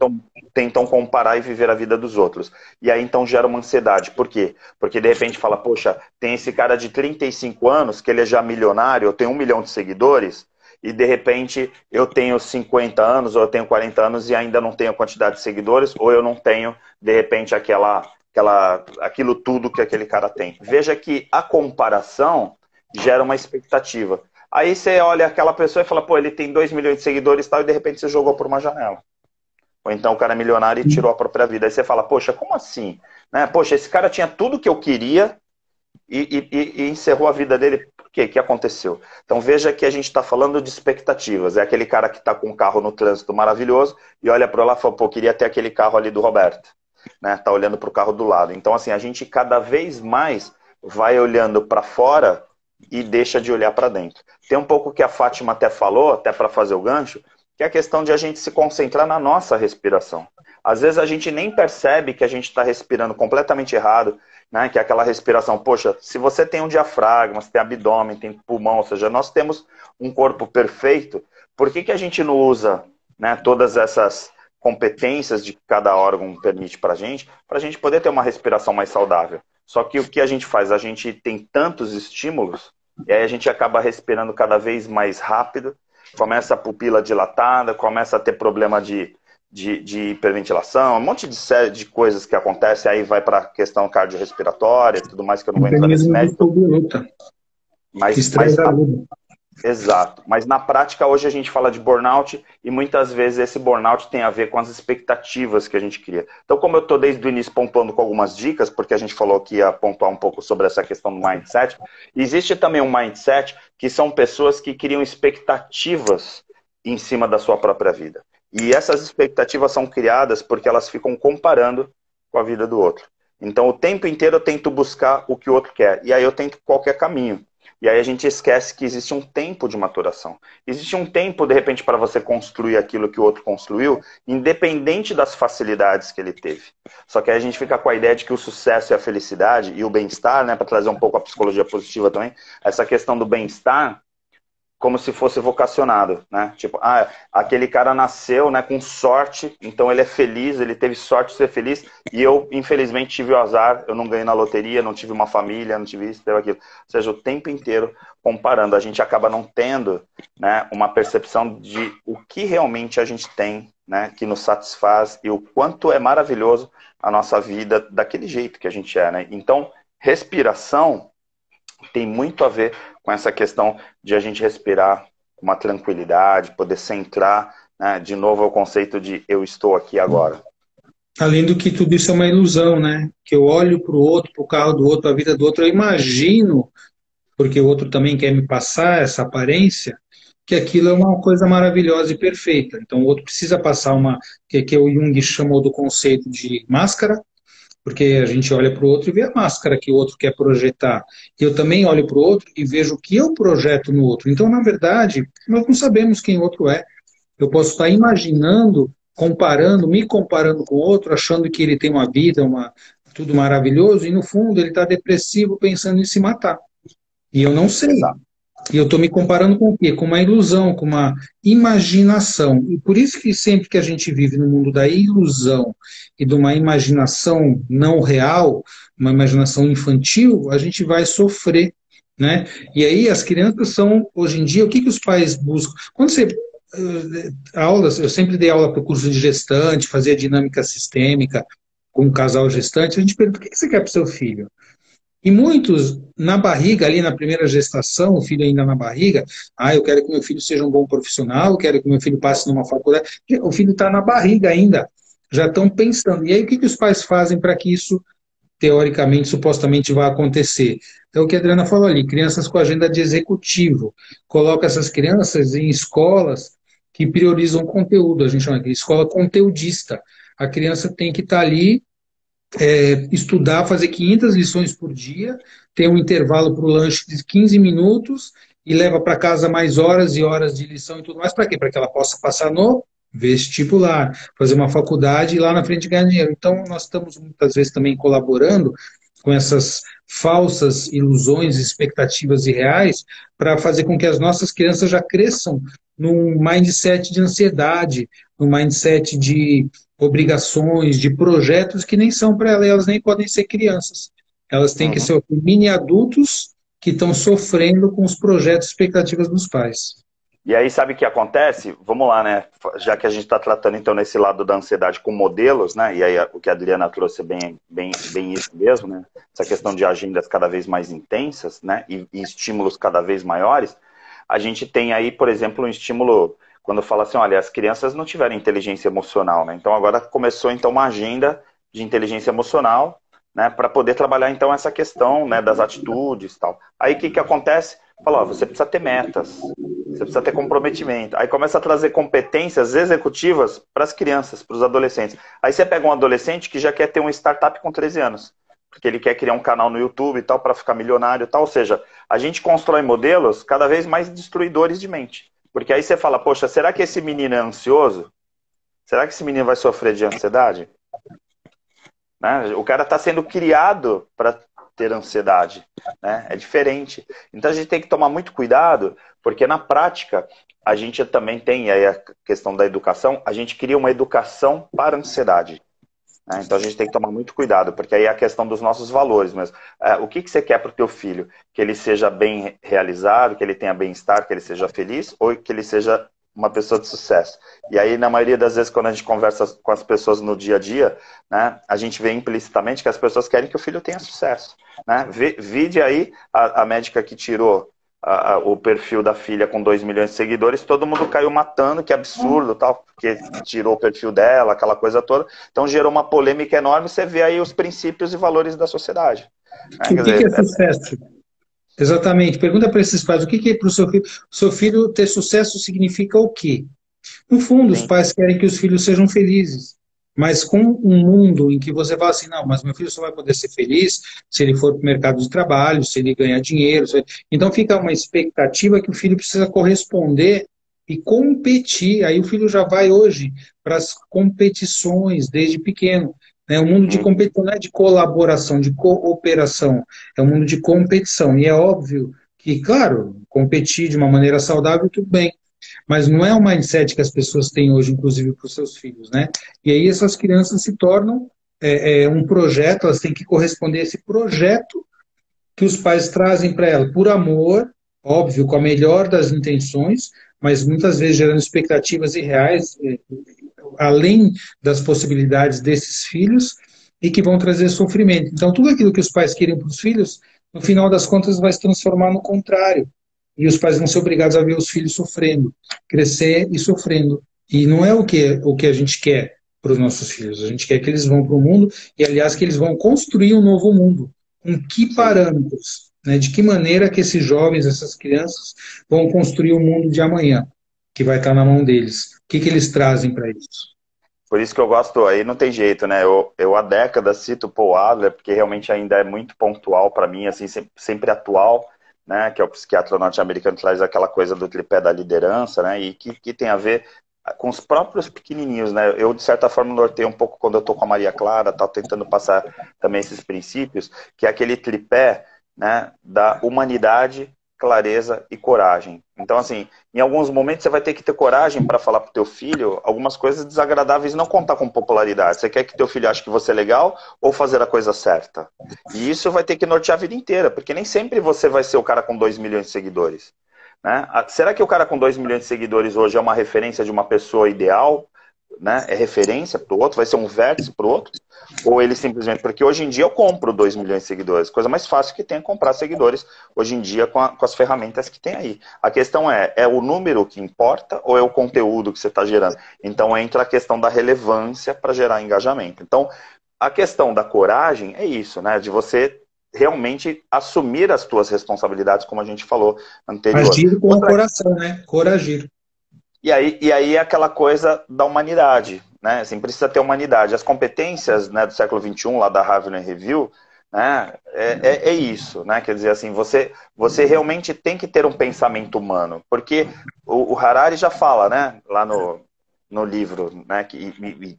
tentam comparar e viver a vida dos outros. E aí então gera uma ansiedade. Por quê? Porque de repente fala, poxa, tem esse cara de 35 anos, que ele é já milionário, eu tenho 1 milhão de seguidores, e de repente eu tenho 50 anos, ou eu tenho 40 anos e ainda não tenho a quantidade de seguidores, ou eu não tenho, de repente, aquilo tudo que aquele cara tem. Veja que a comparação gera uma expectativa. Aí você olha aquela pessoa e fala, pô, ele tem 2 milhões de seguidores e tal, e de repente você jogou por uma janela. Ou então o cara é milionário e tirou a própria vida. Aí você fala, poxa, como assim? Né? Poxa, esse cara tinha tudo que eu queria e encerrou a vida dele. Por quê? O que aconteceu? Então veja que a gente está falando de expectativas. É aquele cara que está com um carro no trânsito maravilhoso e olha para lá e fala, pô, queria ter aquele carro ali do Roberto. Né? Tá olhando para o carro do lado. Então assim, a gente cada vez mais vai olhando para fora e deixa de olhar para dentro. Tem um pouco que a Fátima até falou, até para fazer o gancho, que é a questão de a gente se concentrar na nossa respiração. Às vezes a gente nem percebe que a gente está respirando completamente errado, né? Que é aquela respiração, poxa, se você tem um diafragma, se tem abdômen, tem pulmão, ou seja, nós temos um corpo perfeito, por que a gente não usa, né, todas essas competências de que cada órgão permite para a gente poder ter uma respiração mais saudável? Só que o que a gente faz? A gente tem tantos estímulos, e aí a gente acaba respirando cada vez mais rápido, começa a pupila dilatada, começa a ter problema de hiperventilação, um monte de coisas que acontecem, aí vai para a questão cardiorrespiratória e tudo mais, que eu não vou entrar nesse mérito. Mas exato. Mas na prática, hoje a gente fala de burnout e muitas vezes esse burnout tem a ver com as expectativas que a gente cria. Então, como eu estou desde o início pontuando com algumas dicas, porque a gente falou que ia pontuar um pouco sobre essa questão do mindset, existe também um mindset que são pessoas que criam expectativas em cima da sua própria vida. E essas expectativas são criadas porque elas ficam comparando com a vida do outro. Então, o tempo inteiro eu tento buscar o que o outro quer. E aí eu tento qualquer caminho. E aí a gente esquece que existe um tempo de maturação. Existe um tempo, de repente, para você construir aquilo que o outro construiu, independente das facilidades que ele teve. Só que aí a gente fica com a ideia de que o sucesso e a felicidade e o bem-estar, né, para trazer um pouco a psicologia positiva também, essa questão do bem-estar, como se fosse vocacionado, né? Tipo, aquele cara nasceu, né, com sorte, então ele é feliz, ele teve sorte de ser feliz, e eu, infelizmente, tive o azar, eu não ganhei na loteria, não tive uma família, não tive isso, teve aquilo. Ou seja, o tempo inteiro comparando, a gente acaba não tendo, né, uma percepção de o que realmente a gente tem, né, que nos satisfaz, e o quanto é maravilhoso a nossa vida daquele jeito que a gente é, né? Então, respiração tem muito a ver com essa questão de a gente respirar com uma tranquilidade, poder centrar, né, de novo ao conceito de eu estou aqui agora. Além do que tudo isso é uma ilusão, né? Que eu olho para o outro, para o carro do outro, para a vida do outro, eu imagino, porque o outro também quer me passar essa aparência, que aquilo é uma coisa maravilhosa e perfeita. Então o outro precisa passar que o Jung chamou do conceito de máscara, porque a gente olha para o outro e vê a máscara que o outro quer projetar. Eu também olho para o outro e vejo o que eu projeto no outro. Então, na verdade, nós não sabemos quem o outro é. Eu posso estar imaginando, comparando, me comparando com o outro, achando que ele tem uma vida, tudo maravilhoso, e no fundo ele está depressivo, pensando em se matar. E eu não sei. Exato. E eu estou me comparando com o quê? Com uma ilusão, com uma imaginação. E por isso que sempre que a gente vive no mundo da ilusão e de uma imaginação não real, uma imaginação infantil, a gente vai sofrer, né? E aí as crianças são, hoje em dia, o que os pais buscam? Quando você... aulas, eu sempre dei aula para o curso de gestante, fazia dinâmica sistêmica com um casal gestante, a gente pergunta, o que você quer para o seu filho? E muitos, na barriga, ali na primeira gestação, o filho ainda na barriga, eu quero que meu filho seja um bom profissional, eu quero que meu filho passe numa faculdade. O filho está na barriga ainda, já estão pensando. E aí o que os pais fazem para que isso, teoricamente, supostamente, vá acontecer? Então o que a Adriana falou ali, crianças com agenda de executivo. Coloca essas crianças em escolas que priorizam o conteúdo, a gente chama de escola conteudista. A criança tem que estar ali, estudar, fazer 500 lições por dia, ter um intervalo para o lanche de 15 minutos e leva para casa mais horas e horas de lição e tudo mais. Para quê? Para que ela possa passar no vestibular, fazer uma faculdade e lá na frente ganhar dinheiro. Então, nós estamos muitas vezes também colaborando com essas falsas ilusões, expectativas irreais, para fazer com que as nossas crianças já cresçam num mindset de ansiedade, num mindset de obrigações, de projetos que nem são para elas, elas nem podem ser crianças. Elas têm que Uhum. ser mini adultos que estão sofrendo com os projetos e expectativas dos pais. E aí, sabe o que acontece? Vamos lá, né? Já que a gente está tratando, então, nesse lado da ansiedade com modelos, né? E aí, o que a Adriana trouxe é bem isso mesmo, né? Essa questão de agendas cada vez mais intensas, né? E estímulos cada vez maiores. A gente tem aí, por exemplo, um estímulo, quando fala assim, olha, as crianças não tiveram inteligência emocional, né? Então, agora começou, então, uma agenda de inteligência emocional, né? Para poder trabalhar, então, essa questão, né? Das atitudes e tal. Aí, o que acontece? Fala, ó, você precisa ter metas. Você precisa ter comprometimento. Aí começa a trazer competências executivas para as crianças, para os adolescentes. Aí você pega um adolescente que já quer ter uma startup com 13 anos, porque ele quer criar um canal no YouTube e tal, para ficar milionário e tal. Ou seja, a gente constrói modelos cada vez mais destruidores de mente. Porque aí você fala, poxa, será que esse menino é ansioso? Será que esse menino vai sofrer de ansiedade? Né? O cara está sendo criado para ter ansiedade, né? É diferente. Então a gente tem que tomar muito cuidado, porque na prática a gente também tem aí a questão da educação, a gente cria uma educação para a ansiedade, né? Então a gente tem que tomar muito cuidado, porque aí é a questão dos nossos valores mesmo. O que você quer para o teu filho? Que ele seja bem realizado, que ele tenha bem-estar, que ele seja feliz, ou que ele seja uma pessoa de sucesso? E aí, na maioria das vezes, quando a gente conversa com as pessoas no dia a dia, né, a gente vê implicitamente que as pessoas querem que o filho tenha sucesso, né? Vide aí a médica que tirou o perfil da filha com 2 milhões de seguidores, todo mundo caiu matando, que absurdo, tal, porque tirou o perfil dela, aquela coisa toda. Então gerou uma polêmica enorme, você vê aí os princípios e valores da sociedade, né? O Quer que é dizer, sucesso? Exatamente. Pergunta para esses pais, o que é para o seu filho? O seu filho ter sucesso significa o quê? No fundo, os sim, pais querem que os filhos sejam felizes. Mas com um mundo em que você fala assim, não, mas meu filho só vai poder ser feliz se ele for para o mercado de trabalho, se ele ganhar dinheiro. Então fica uma expectativa que o filho precisa corresponder e competir. Aí o filho já vai hoje para as competições desde pequeno. Né? O mundo de competição não é de colaboração, de cooperação. É um mundo de competição. E é óbvio que, claro, competir de uma maneira saudável, tudo bem. Mas não é o mindset que as pessoas têm hoje, inclusive para os seus filhos, né? E aí essas crianças se tornam um projeto, elas têm que corresponder a esse projeto que os pais trazem para ela, por amor, óbvio, com a melhor das intenções, mas muitas vezes gerando expectativas irreais, além das possibilidades desses filhos, e que vão trazer sofrimento. Então, tudo aquilo que os pais queriam para os filhos, no final das contas, vai se transformar no contrário. E os pais vão ser obrigados a ver os filhos sofrendo, crescer e sofrendo. E não é o que a gente quer para os nossos filhos. A gente quer que eles vão para o mundo e, aliás, que eles vão construir um novo mundo. Com que sim. parâmetros? Né? De que maneira que esses jovens, essas crianças, vão construir o mundo de amanhã, que vai estar na mão deles? O que eles trazem para isso? Por isso que eu gosto, aí não tem jeito, né? Eu há décadas cito o Paul Adler, porque realmente ainda é muito pontual para mim, assim, sempre atual, né? Que é o psiquiatra norte-americano que traz aquela coisa do tripé da liderança, né? E que tem a ver com os próprios pequenininhos, né? Eu, de certa forma, norteio um pouco quando eu tô com a Maria Clara, tá tentando passar também esses princípios, que é aquele tripé, né? Da humanidade, clareza e coragem. Então, assim, em alguns momentos você vai ter que ter coragem para falar pro teu filho algumas coisas desagradáveis, não contar com popularidade. Você quer que teu filho ache que você é legal ou fazer a coisa certa? E isso vai ter que nortear a vida inteira, porque nem sempre você vai ser o cara com 2 milhões de seguidores, né? Será que o cara com 2 milhões de seguidores hoje é uma referência de uma pessoa ideal? Né? É referência para o outro? Vai ser um vértice para o outro? Ou ele simplesmente... Porque hoje em dia eu compro 2 milhões de seguidores. Coisa mais fácil que tem é comprar seguidores hoje em dia com as ferramentas que tem aí. A questão é o número que importa ou é o conteúdo que você está gerando? Então entra a questão da relevância para gerar engajamento. Então a questão da coragem é isso, né? De você realmente assumir as tuas responsabilidades, como a gente falou anterior. Agir com o coração, né? Coragir. E aí é aquela coisa da humanidade, né? Assim, precisa ter humanidade. As competências, né, do século XXI, lá da Harvard Review, né, é isso, né? Quer dizer, assim, você realmente tem que ter um pensamento humano, porque o Harari já fala, né, lá no livro, né, que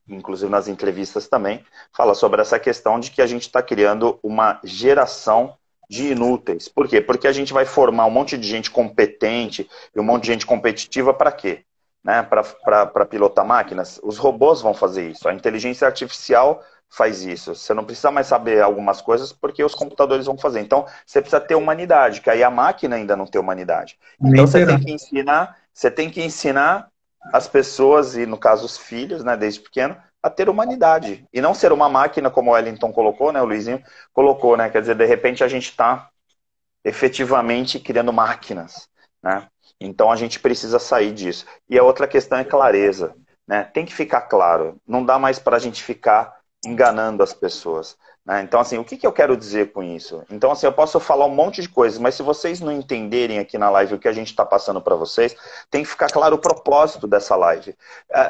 inclusive nas entrevistas também, fala sobre essa questão de que a gente está criando uma geração de inúteis. Por quê? Porque a gente vai formar um monte de gente competente e um monte de gente competitiva para quê? Né, para pilotar máquinas. Os robôs vão fazer isso. A inteligência artificial faz isso. Você não precisa mais saber algumas coisas porque os computadores vão fazer. Então, você precisa ter humanidade, que aí a máquina ainda não tem humanidade. Então, Nem terá. você tem que ensinar as pessoas, e no caso os filhos, né, desde pequeno, a ter humanidade. E não ser uma máquina, como o Wellington colocou, né, o Luizinho colocou, né? Quer dizer, de repente a gente está efetivamente criando máquinas, né? Então a gente precisa sair disso. E a outra questão é clareza, né? Tem que ficar claro. Não dá mais para a gente ficar enganando as pessoas, né? Então, assim, o que eu quero dizer com isso? Então, assim, eu posso falar um monte de coisas, mas se vocês não entenderem aqui na live o que a gente está passando para vocês, tem que ficar claro o propósito dessa live.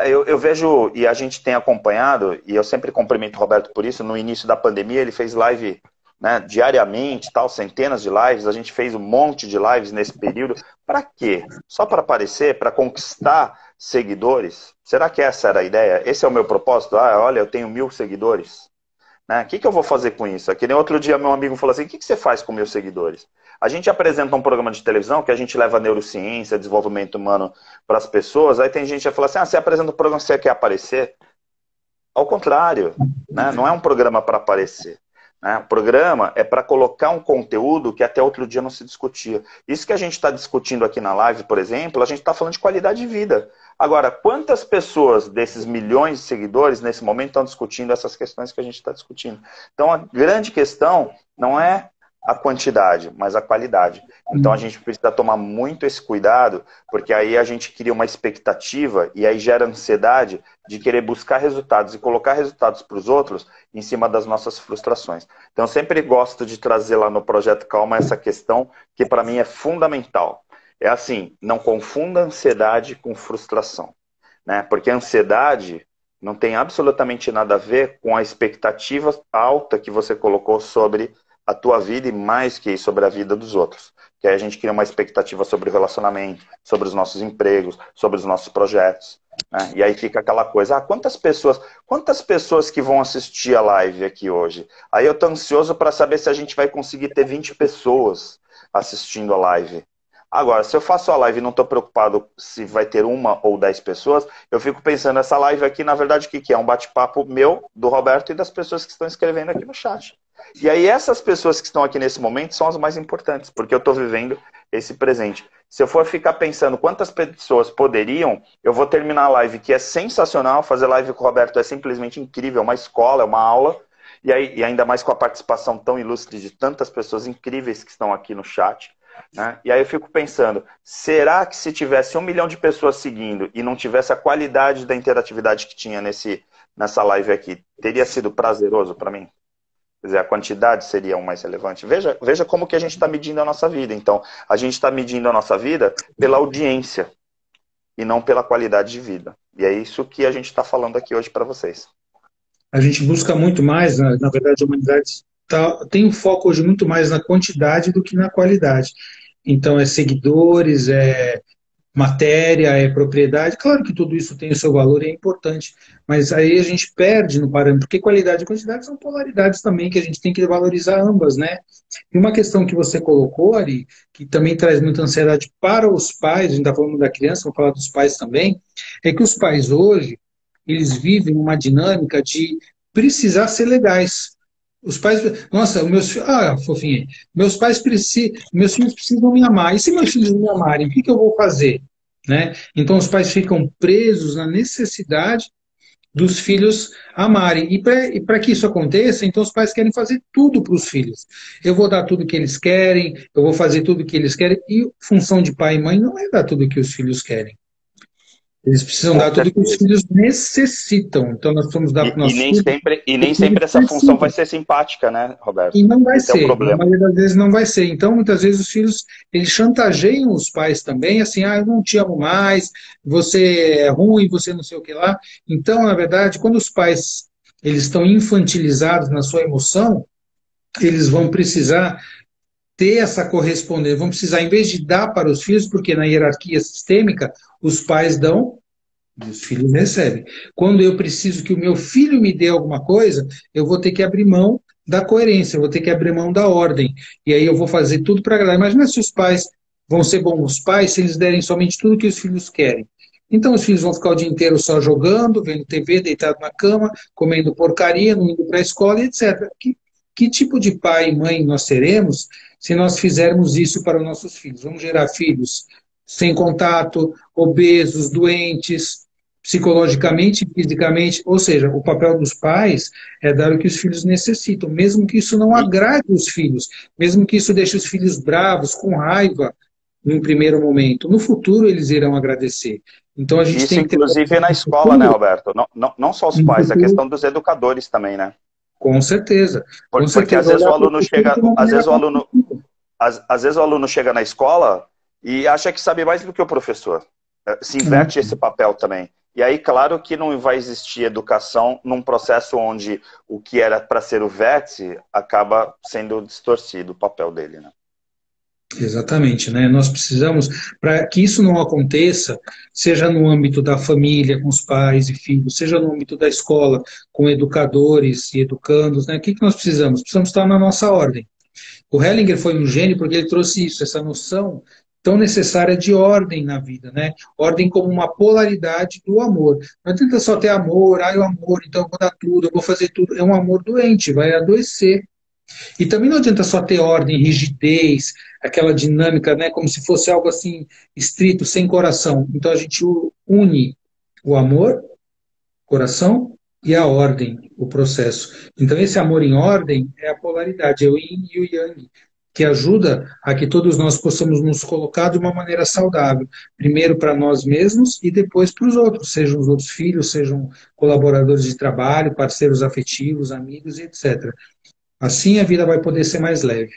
Eu vejo, e a gente tem acompanhado, e eu sempre cumprimento o Roberto por isso, no início da pandemia ele fez live, né, diariamente, tal, centenas de lives, a gente fez um monte de lives nesse período. Para quê? Só para aparecer, para conquistar seguidores? Será que essa era a ideia? Esse é o meu propósito? Ah, olha, eu tenho 1000 seguidores. Né? O que eu vou fazer com isso? Aqui nem outro dia meu amigo falou assim, o que você faz com 1000 seguidores? A gente apresenta um programa de televisão que a gente leva neurociência, desenvolvimento humano para as pessoas, aí tem gente que fala assim, ah, você apresenta um programa que você quer aparecer? Ao contrário, né? Não é um programa para aparecer. Né? O programa é para colocar um conteúdo que até outro dia não se discutia. Isso que a gente está discutindo aqui na live, por exemplo, a gente está falando de qualidade de vida. Agora, quantas pessoas desses milhões de seguidores nesse momento estão discutindo essas questões que a gente está discutindo? Então, a grande questão não é a quantidade, mas a qualidade. Então a gente precisa tomar muito esse cuidado, porque aí a gente cria uma expectativa e aí gera ansiedade de querer buscar resultados e colocar resultados para os outros em cima das nossas frustrações. Então eu sempre gosto de trazer lá no Projeto Calma essa questão que para mim é fundamental. É assim, não confunda ansiedade com frustração, né? Porque a ansiedade não tem absolutamente nada a ver com a expectativa alta que você colocou sobre a tua vida e mais que isso, sobre a vida dos outros. Que aí a gente cria uma expectativa sobre o relacionamento, sobre os nossos empregos, sobre os nossos projetos. Né? E aí fica aquela coisa, quantas pessoas que vão assistir a live aqui hoje? Aí eu tô ansioso para saber se a gente vai conseguir ter 20 pessoas assistindo a live. Agora, se eu faço a live e não estou preocupado se vai ter 1 ou 10 pessoas, eu fico pensando, essa live aqui, na verdade, o que é? Um bate-papo meu, do Roberto e das pessoas que estão escrevendo aqui no chat. E aí essas pessoas que estão aqui nesse momento são as mais importantes, porque eu estou vivendo esse presente. Se eu for ficar pensando quantas pessoas poderiam, eu vou terminar a live, que é sensacional, fazer live com o Roberto é simplesmente incrível, é uma escola, é uma aula, e ainda mais com a participação tão ilustre de tantas pessoas incríveis que estão aqui no chat. Né? E aí eu fico pensando, será que se tivesse 1 milhão de pessoas seguindo e não tivesse a qualidade da interatividade que tinha nessa live aqui, teria sido prazeroso para mim? Quer dizer, a quantidade seria o mais relevante. Veja como que a gente está medindo a nossa vida. Então, a gente está medindo a nossa vida pela audiência e não pela qualidade de vida. E é isso que a gente está falando aqui hoje para vocês. A gente busca muito mais, na verdade, a humanidade tem um foco hoje muito mais na quantidade do que na qualidade. Então, é seguidores, é matéria, é propriedade. Claro que tudo isso tem o seu valor e é importante, mas aí a gente perde no parâmetro, porque qualidade e quantidade são polaridades também que a gente tem que valorizar ambas, né? E uma questão que você colocou, Ari, que também traz muita ansiedade para os pais, a gente está falando da criança, vou falar dos pais também, é que os pais hoje, eles vivem uma dinâmica de precisar ser legais. Os pais, nossa, fofinha, meus filhos precisam me amar. E se meus filhos não me amarem, o que eu vou fazer? Né? Então os pais ficam presos na necessidade dos filhos amarem. E para que isso aconteça, então os pais querem fazer tudo para os filhos. Eu vou dar tudo que eles querem, eu vou fazer tudo que eles querem. E função de pai e mãe não é dar tudo que os filhos querem. Eles precisam Com dar tudo que os certeza. filhos necessitam. Então, nós precisamos dar para os E nossos nem filhos sempre, e o nem que eles sempre essa função vai precisam. ser simpática, né, E Roberto? não vai Esse é o ser, na problema. maioria das vezes não vai ser. Então, muitas vezes os filhos, eles chantageiam os pais também, assim, ah, eu não te amo mais, você é ruim, você não sei o que lá. Então, na verdade, quando os pais, eles estão infantilizados na sua emoção, eles vão precisar ter essa correspondência, vão precisar, em vez de dar para os filhos, porque na hierarquia sistêmica, os pais dão e os filhos recebem. Quando eu preciso que o meu filho me dê alguma coisa, eu vou ter que abrir mão da coerência, eu vou ter que abrir mão da ordem. E aí eu vou fazer tudo para agradar. Imagina se os pais vão ser bons pais se eles derem somente tudo que os filhos querem. Então os filhos vão ficar o dia inteiro só jogando, vendo TV, deitado na cama, comendo porcaria, não indo para a escola, etc. Que tipo de pai e mãe nós seremos se nós fizermos isso para os nossos filhos? Vamos gerar filhos sem contato, obesos, doentes, psicologicamente, fisicamente, ou seja, o papel dos pais é dar o que os filhos necessitam, mesmo que isso não E agrade os filhos, mesmo que isso deixe os filhos bravos, com raiva, num primeiro momento. No futuro eles irão agradecer. Então a gente isso, tem que ter inclusive, na no escola, né, futuro, Roberto? Não só os no pais, a futuro, questão dos educadores também, né? com Porque às certeza, vezes o olhar para o aluno futuro chega, de uma maneira construtiva. às vezes o aluno chega na escola e acha que sabe mais do que o professor. Se inverte esse papel também. E aí, claro que não vai existir educação num processo onde o que era para ser o vértice acaba sendo distorcido o papel dele, né? Exatamente, né? Nós precisamos, para que isso não aconteça, seja no âmbito da família, com os pais e filhos, seja no âmbito da escola, com educadores e educandos, né? O que nós precisamos? Precisamos estar na nossa ordem. O Hellinger foi um gênio porque ele trouxe isso, essa noção tão necessária de ordem na vida, né? Ordem como uma polaridade do amor. Não adianta só ter amor, o amor, então eu vou dar tudo, eu vou fazer tudo. É um amor doente, vai adoecer. E também não adianta só ter ordem, rigidez, aquela dinâmica, né, como se fosse algo assim estrito, sem coração. Então a gente une o amor, coração, e a ordem, o processo. Então esse amor em ordem é a polaridade, é o yin e o yang, que ajuda a que todos nós possamos nos colocar de uma maneira saudável, primeiro para nós mesmos e depois para os outros, sejam os outros filhos, sejam colaboradores de trabalho, parceiros afetivos, amigos, etc. Assim a vida vai poder ser mais leve.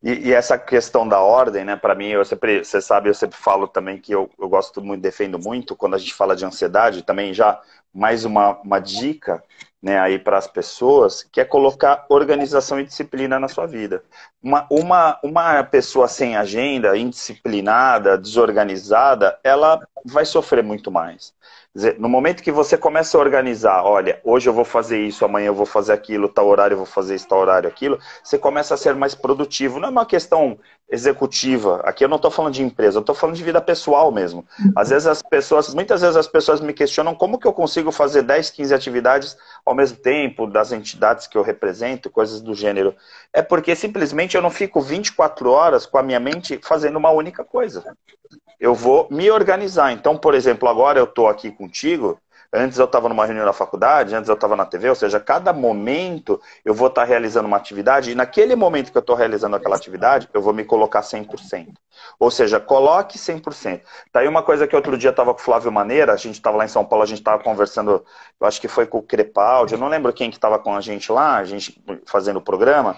E essa questão da ordem, né, para mim, você sabe, eu sempre falo também que eu gosto muito, defendo muito, quando a gente fala de ansiedade, também já mais uma dica, né, aí para as pessoas, que é colocar organização e disciplina na sua vida. Uma pessoa sem agenda, indisciplinada, desorganizada, ela vai sofrer muito mais. Quer dizer, no momento que você começa a organizar, olha, hoje eu vou fazer isso, amanhã eu vou fazer aquilo, tal horário eu vou fazer isso, tal horário aquilo, você começa a ser mais produtivo. Não é uma questão executiva. Aqui eu não estou falando de empresa, eu estou falando de vida pessoal mesmo. Às vezes muitas vezes as pessoas me questionam como que eu consigo fazer 10, 15 atividades ao mesmo tempo, das entidades que eu represento, coisas do gênero. É porque simplesmente eu não fico 24 horas com a minha mente fazendo uma única coisa. Eu vou me organizar. Então, por exemplo, agora eu estou aqui contigo, antes eu estava numa reunião na faculdade, antes eu estava na TV, ou seja, cada momento eu vou estar realizando uma atividade, e naquele momento que eu estou realizando aquela atividade, eu vou me colocar 100%. Ou seja, coloque 100%. Tá aí uma coisa que outro dia eu estava com o Flávio Maneira, a gente estava lá em São Paulo, a gente estava conversando, eu acho que foi com o Crepaldi, eu não lembro quem que estava com a gente lá, a gente fazendo o programa,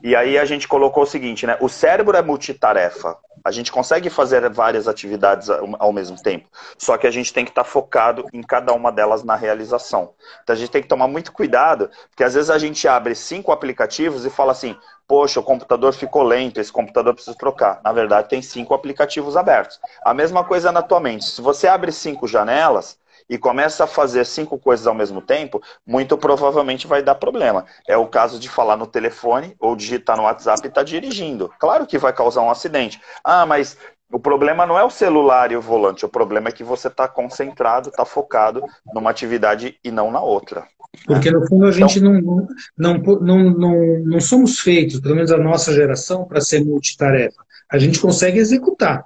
e aí a gente colocou o seguinte, né? O cérebro é multitarefa. A gente consegue fazer várias atividades ao mesmo tempo. Só que a gente tem que estar focado em cada uma delas na realização. Então a gente tem que tomar muito cuidado, porque às vezes a gente abre 5 aplicativos e fala assim, poxa, o computador ficou lento, esse computador precisa trocar. Na verdade, tem 5 aplicativos abertos. A mesma coisa na tua mente. Se você abre 5 janelas e começa a fazer 5 coisas ao mesmo tempo, muito provavelmente vai dar problema. É o caso de falar no telefone ou digitar no WhatsApp e estar dirigindo. Claro que vai causar um acidente. Ah, mas o problema não é o celular e o volante, o problema é que você está concentrado, está focado numa atividade e não na outra. Porque, Né? no fundo, a Então, gente não somos feitos, pelo menos a nossa geração, para ser multitarefa. A gente consegue executar,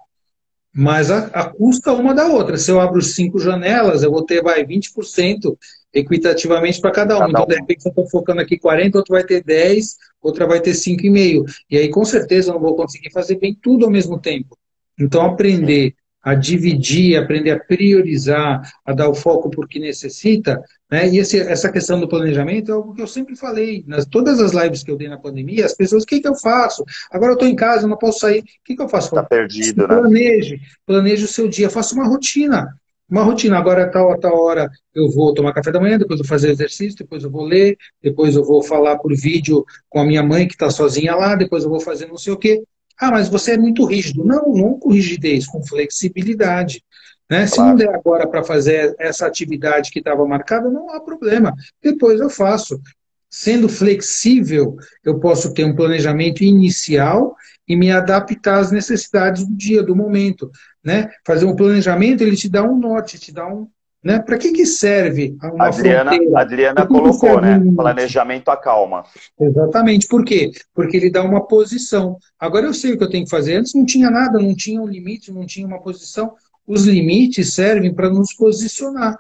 mas a custa uma da outra. Se eu abro 5 janelas, eu vou ter 20% equitativamente para cada uma. cada Então, de um. repente, se eu estou focando aqui 40, outro vai ter 10, outra vai ter 5,5. E aí, com certeza, eu não vou conseguir fazer bem tudo ao mesmo tempo. Então, Sim. aprender a dividir, aprender a priorizar, a dar o foco por que necessita, né? E essa questão do planejamento é algo que eu sempre falei, nas todas as lives que eu dei na pandemia, as pessoas, o que que eu faço? Agora eu estou em casa, eu não posso sair, o que que eu faço? Tá Se perdido, né? planeje o seu dia, faça uma rotina. Uma rotina, agora a tal hora eu vou tomar café da manhã, depois eu vou fazer exercício, depois eu vou ler, depois eu vou falar por vídeo com a minha mãe que está sozinha lá, depois eu vou fazer não sei o quê. Ah, mas você é muito rígido. Não, não com rigidez, com flexibilidade. Né? Se não Claro. der agora para fazer essa atividade que estava marcada, não há problema. Depois eu faço. Sendo flexível, eu posso ter um planejamento inicial e me adaptar às necessidades do dia, do momento. Né? Fazer um planejamento, ele te dá um norte, te dá um. Né? Para que serve uma fronteira? Adriana Para que colocou, serve um né? limite? Planejamento acalma. Exatamente. Por quê? Porque ele dá uma posição. Agora eu sei o que eu tenho que fazer. Antes não tinha nada, não tinha um limite, não tinha uma posição. Os limites servem para nos posicionar,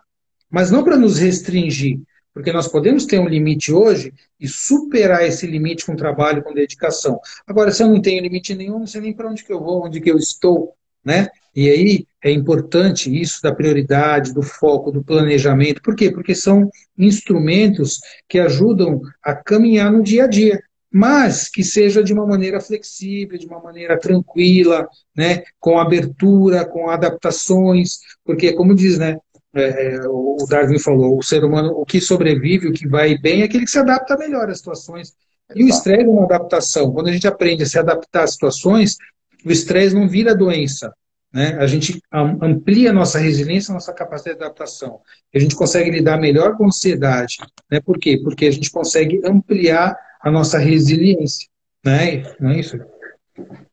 mas não para nos restringir. Porque nós podemos ter um limite hoje e superar esse limite com trabalho, com dedicação. Agora, se eu não tenho limite nenhum, não sei nem para onde que eu vou, onde que eu estou, né? E aí é importante isso da prioridade, do foco, do planejamento. Por quê? Porque são instrumentos que ajudam a caminhar no dia a dia, mas que seja de uma maneira flexível, de uma maneira tranquila, né? Com abertura, com adaptações, porque, como diz, né? O Darwin falou, o ser humano, o que sobrevive, o que vai bem, é aquele que se adapta melhor às situações. E o Exato. estresse é uma adaptação. Quando a gente aprende a se adaptar às situações, o estresse não vira doença. Né? A gente amplia a nossa resiliência, a nossa capacidade de adaptação. A gente consegue lidar melhor com a ansiedade. Né? Por quê? Porque a gente consegue ampliar a nossa resiliência. Né? Não é isso?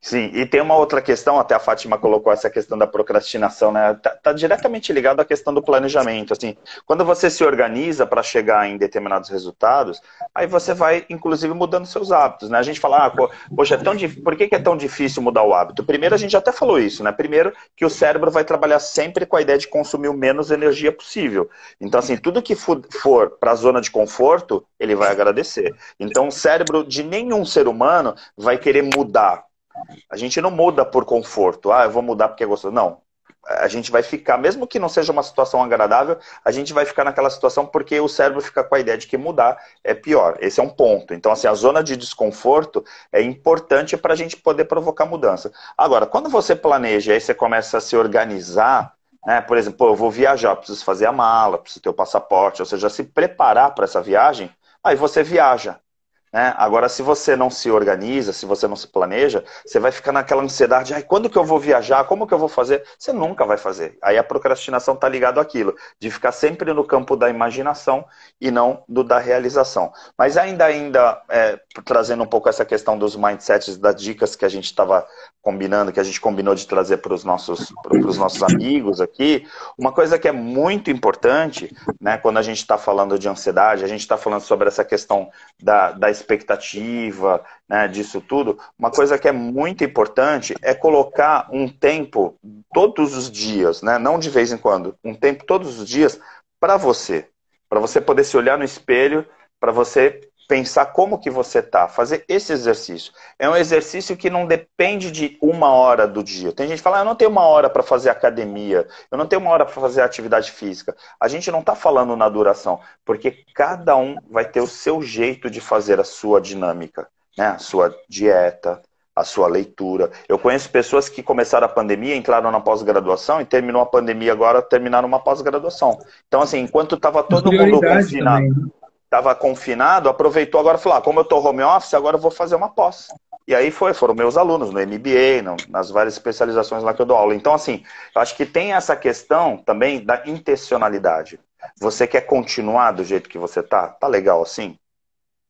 Sim, e tem uma outra questão, até a Fátima colocou essa questão da procrastinação, né? Tá diretamente ligado à questão do planejamento. Assim, quando você se organiza para chegar em determinados resultados, aí você vai, inclusive, mudando seus hábitos, né? A gente fala, poxa, por que é tão difícil mudar o hábito? Primeiro, a gente até falou isso, né? Primeiro, que o cérebro vai trabalhar sempre com a ideia de consumir o menos energia possível. Então, assim, tudo que for para a zona de conforto, ele vai agradecer. Então, o cérebro de nenhum ser humano vai querer mudar. A gente não muda por conforto. Ah, eu vou mudar porque é gostoso. Não. A gente vai ficar, mesmo que não seja uma situação agradável, a gente vai ficar naquela situação porque o cérebro fica com a ideia de que mudar é pior. Esse é um ponto. Então, assim, a zona de desconforto é importante para a gente poder provocar mudança. Agora, quando você planeja, aí você começa a se organizar, né? Por exemplo, pô, eu vou viajar, preciso fazer a mala, preciso ter o passaporte, ou seja, se preparar para essa viagem, aí você viaja. Né? Agora, se você não se organiza, se você não se planeja, você vai ficar naquela ansiedade, ai, quando que eu vou viajar, como que eu vou fazer? Você nunca vai fazer. Aí a procrastinação está ligada àquilo, de ficar sempre no campo da imaginação e não do da realização. Mas ainda trazendo um pouco essa questão dos mindsets, das dicas que a gente estava combinando, que a gente combinou de trazer para os nossos amigos aqui, uma coisa que é muito importante, né, quando a gente está falando de ansiedade, a gente está falando sobre essa questão da expectativa, né, disso tudo, uma coisa que é muito importante é colocar um tempo todos os dias, né, não de vez em quando, um tempo todos os dias para você poder se olhar no espelho, para você pensar como que você tá, fazer esse exercício. É um exercício que não depende de uma hora do dia. Tem gente que fala, eu não tenho uma hora para fazer academia, eu não tenho uma hora para fazer atividade física. A gente não está falando na duração, porque cada um vai ter o seu jeito de fazer a sua dinâmica, né? A sua dieta, a sua leitura. Eu conheço pessoas que começaram a pandemia, entraram na pós-graduação e terminou a pandemia agora, terminaram uma pós-graduação. Então, assim, enquanto estava todo mundo Prioridade confinado, também. estava confinado, aproveitou agora e falou, como eu estou home office, agora eu vou fazer uma pós. E aí foram meus alunos no MBA, nas várias especializações lá que eu dou aula. Então, assim, eu acho que tem essa questão também da intencionalidade. Você quer continuar do jeito que você tá? Tá legal assim?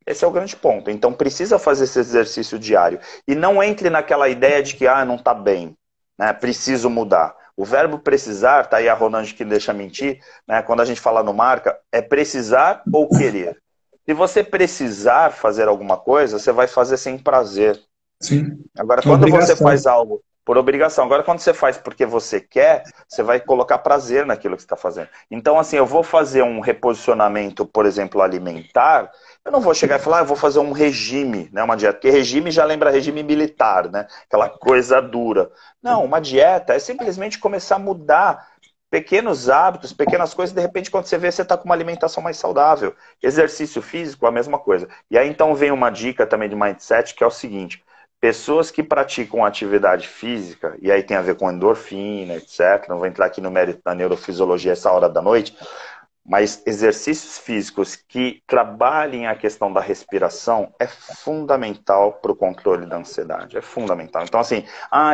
Esse é o grande ponto. Então, precisa fazer esse exercício diário. E não entre naquela ideia de que, não tá bem, né? Preciso mudar. O verbo precisar, tá aí a Ronald que não deixa mentir, né? Quando a gente fala no marca, é precisar ou querer. Se você precisar fazer alguma coisa, você vai fazer sem prazer. Sim. Agora, É uma quando você obrigação. faz algo por obrigação, agora quando você faz porque você quer, você vai colocar prazer naquilo que você está fazendo. Então, assim, eu vou fazer um reposicionamento, por exemplo, alimentar, Eu não vou chegar e falar, eu vou fazer um regime, né, uma dieta, porque regime já lembra regime militar, né, aquela coisa dura. Não, uma dieta é simplesmente começar a mudar pequenos hábitos, pequenas coisas, de repente quando você vê, você está com uma alimentação mais saudável. Exercício físico, a mesma coisa. E aí então vem uma dica também de mindset, que é o seguinte, pessoas que praticam atividade física, e aí tem a ver com endorfina, etc., não vou entrar aqui no mérito da neurofisiologia essa hora da noite, mas exercícios físicos que trabalhem a questão da respiração é fundamental para o controle da ansiedade. É fundamental. Então, assim,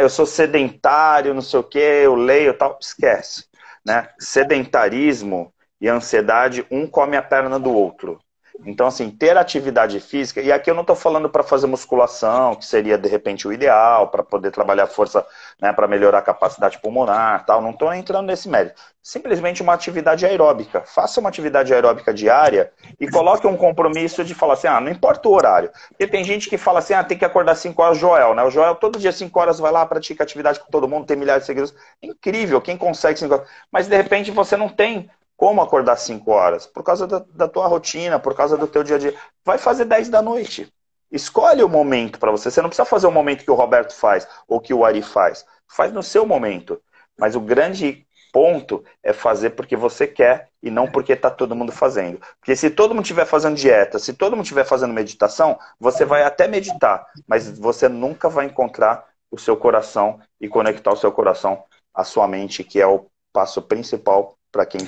eu sou sedentário, não sei o quê, eu leio e tal. Esquece. Né? Sedentarismo e ansiedade, um come a perna do outro. Então, assim, ter atividade física, e aqui eu não estou falando para fazer musculação, que seria, de repente, o ideal, para poder trabalhar força, né, para melhorar a capacidade pulmonar, tal. Não estou entrando nesse mérito. Simplesmente uma atividade aeróbica. Faça uma atividade aeróbica diária e coloque um compromisso de falar assim, não importa o horário. Porque tem gente que fala assim, tem que acordar 5 horas, Joel, né? O Joel todo dia 5 horas vai lá, pratica atividade com todo mundo, tem milhares de seguidores. É incrível, quem consegue 5 horas. Mas, de repente, você não tem como acordar 5 horas? Por causa da tua rotina, por causa do teu dia a dia. Vai fazer 10 da noite. Escolhe o momento para você. Você não precisa fazer o momento que o Roberto faz ou que o Ari faz. Faz no seu momento. Mas o grande ponto é fazer porque você quer e não porque está todo mundo fazendo. Porque se todo mundo estiver fazendo dieta, se todo mundo estiver fazendo meditação, você vai até meditar, mas você nunca vai encontrar o seu coração e conectar o seu coração à sua mente, que é o passo principal para quem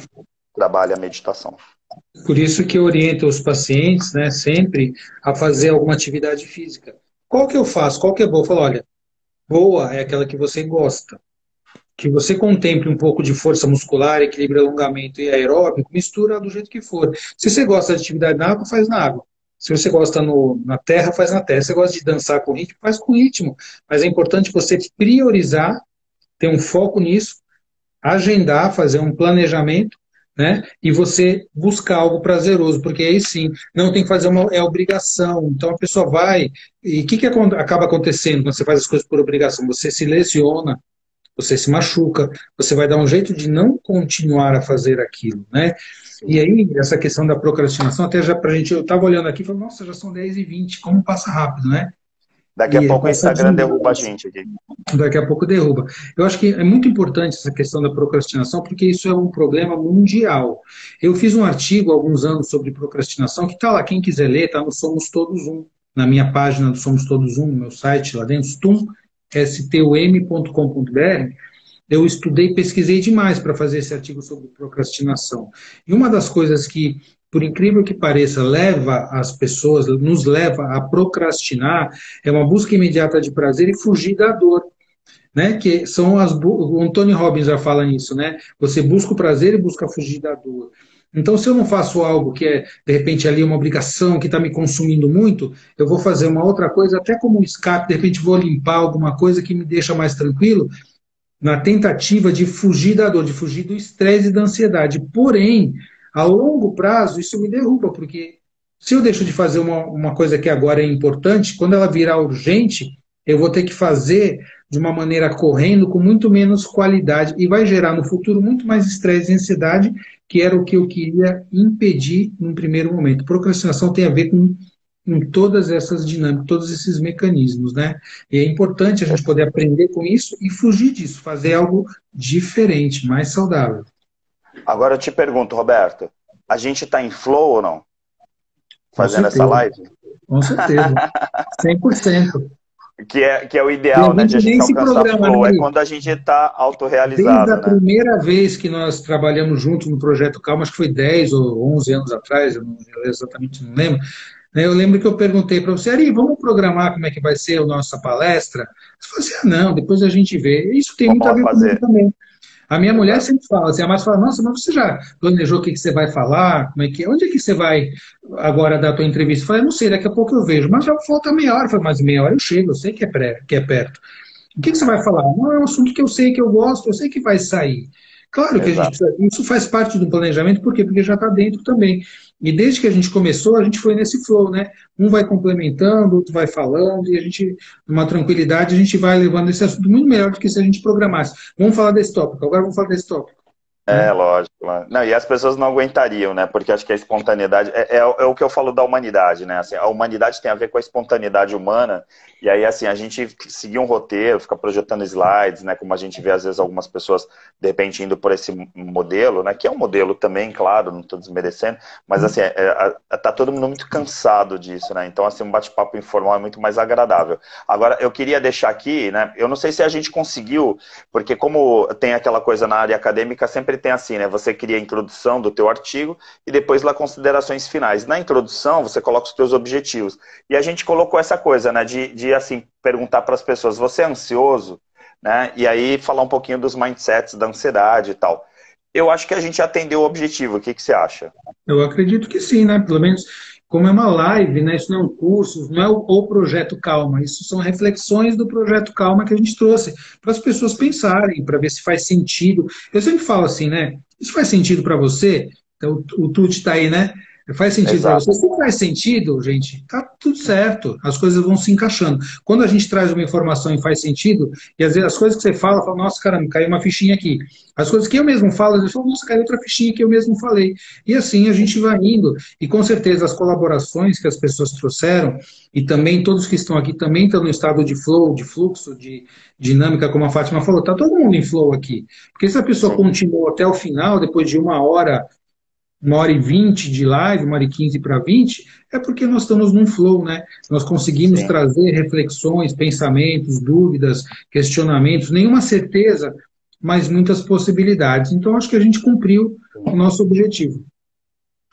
trabalha a meditação. Por isso que eu oriento os pacientes, né, sempre a fazer alguma atividade física. Qual que eu faço? Qual que é boa? Eu falo, olha, boa é aquela que você gosta. Que você contemple um pouco de força muscular, equilíbrio, alongamento e aeróbico, mistura do jeito que for. Se você gosta de atividade na água, faz na água. Se você gosta na terra, faz na terra. Se você gosta de dançar com ritmo, faz com ritmo. Mas é importante você priorizar, ter um foco nisso, agendar, fazer um planejamento, né? E você buscar algo prazeroso, porque aí sim, não tem que fazer é obrigação. Então a pessoa vai, e o que acaba acontecendo quando você faz as coisas por obrigação? Você se lesiona, você se machuca, você vai dar um jeito de não continuar a fazer aquilo, né? E aí, essa questão da procrastinação, até já pra gente, eu estava olhando aqui e falei, nossa, já são 10h20, como passa rápido, né? Daqui a pouco o Instagram derruba a gente aqui. Daqui a pouco derruba. Eu acho que é muito importante essa questão da procrastinação, porque isso é um problema mundial. Eu fiz um artigo há alguns anos sobre procrastinação, que está lá, quem quiser ler, está no Somos Todos Um, na minha página do Somos Todos Um, no meu site lá dentro, stum.com.br. Eu estudei, pesquisei demais para fazer esse artigo sobre procrastinação. E uma das coisas que, por incrível que pareça, leva as pessoas, nos leva a procrastinar, é uma busca imediata de prazer e fugir da dor. Né? Que são o Anthony Robbins já fala nisso, né? Você busca o prazer e busca fugir da dor. Então, se eu não faço algo que é, de repente, ali uma obrigação que está me consumindo muito, eu vou fazer uma outra coisa, até como um escape, de repente vou limpar alguma coisa que me deixa mais tranquilo, na tentativa de fugir da dor, de fugir do estresse e da ansiedade. Porém, a longo prazo, isso me derruba, porque se eu deixo de fazer uma coisa que agora é importante, quando ela virar urgente, eu vou ter que fazer de uma maneira correndo, com muito menos qualidade, e vai gerar no futuro muito mais estresse e ansiedade, que era o que eu queria impedir num primeiro momento. Procrastinação tem a ver com em todas essas dinâmicas, todos esses mecanismos, né? E é importante a gente poder aprender com isso e fugir disso, fazer algo diferente, mais saudável. Agora eu te pergunto, Roberto, a gente está em flow ou não? Fazendo essa live? Com certeza, 100%. Que é o ideal, né, de a gente alcançar flow, é quando a gente está autorrealizado. Desde a primeira vez que nós trabalhamos juntos no Projeto Calma, acho que foi 10 ou 11 anos atrás, eu exatamente não lembro, eu lembro que eu perguntei para você, Ari, vamos programar como é que vai ser a nossa palestra? Você falou assim, não, depois a gente vê. Isso tem muito a ver comigo também. A minha mulher sempre fala assim, a Márcia fala, nossa, mas você já planejou o que você vai falar? Como é que, onde é que você vai agora dar a tua entrevista? Eu falei, não sei, daqui a pouco eu vejo, mas já falta meia hora. Eu falei, mas meia hora eu chego, eu sei que é perto. O que você vai falar? Não, é um assunto que eu sei que eu gosto, eu sei que vai sair. Claro que a gente precisa, isso faz parte do planejamento, por quê? Porque já está dentro também. E desde que a gente começou, a gente foi nesse flow, né? Um vai complementando, outro vai falando, e a gente, numa tranquilidade, a gente vai levando esse assunto muito melhor do que se a gente programasse. Vamos falar desse tópico, agora vamos falar desse tópico. né? É, lógico. Não, e as pessoas não aguentariam, né? Porque acho que a espontaneidade é o que eu falo da humanidade, né? Assim, a humanidade tem a ver com a espontaneidade humana, e aí, assim, a gente seguir um roteiro, ficar projetando slides, né? Como a gente vê, às vezes, algumas pessoas, de repente, indo por esse modelo, né? Que é um modelo também, claro, não estou desmerecendo, mas, assim, tá todo mundo muito cansado disso, né? Então, assim, um bate-papo informal é muito mais agradável. Agora, eu queria deixar aqui, né? Eu não sei se a gente conseguiu, porque como tem aquela coisa na área acadêmica, sempre tem assim, né? Você cria a introdução do teu artigo e depois lá considerações finais. Na introdução, você coloca os teus objetivos. E a gente colocou essa coisa, né? De assim, perguntar para as pessoas, você é ansioso? Né? E aí falar um pouquinho dos mindsets da ansiedade e tal. Eu acho que a gente atendeu o objetivo. O que você acha? Eu acredito que sim, né? Pelo menos como é uma live, né? Isso não é um curso, não é o projeto Calma, isso são reflexões do projeto Calma que a gente trouxe para as pessoas pensarem, para ver se faz sentido. Eu sempre falo assim, né? Isso faz sentido para você? Então, o Tuti está aí, né? Faz sentido para Exato. você? Se faz sentido, gente, tá tudo certo, as coisas vão se encaixando. Quando a gente traz uma informação e faz sentido, e às vezes as coisas que você fala, nossa, caramba, caiu uma fichinha aqui. As coisas que eu mesmo falo, eu falo, nossa, caiu outra fichinha que eu mesmo falei. E assim a gente vai indo, e com certeza as colaborações que as pessoas trouxeram, e também todos que estão aqui também estão no estado de flow, de fluxo, de dinâmica, como a Fátima falou, está todo mundo em flow aqui. Porque se a pessoa Sim. continuou até o final, depois de 1 hora e 20 de live, 1 hora e 15 para 20, é porque nós estamos num flow, né? Nós conseguimos Sim. trazer reflexões, pensamentos, dúvidas, questionamentos, nenhuma certeza, mas muitas possibilidades. Então, acho que a gente cumpriu o nosso objetivo.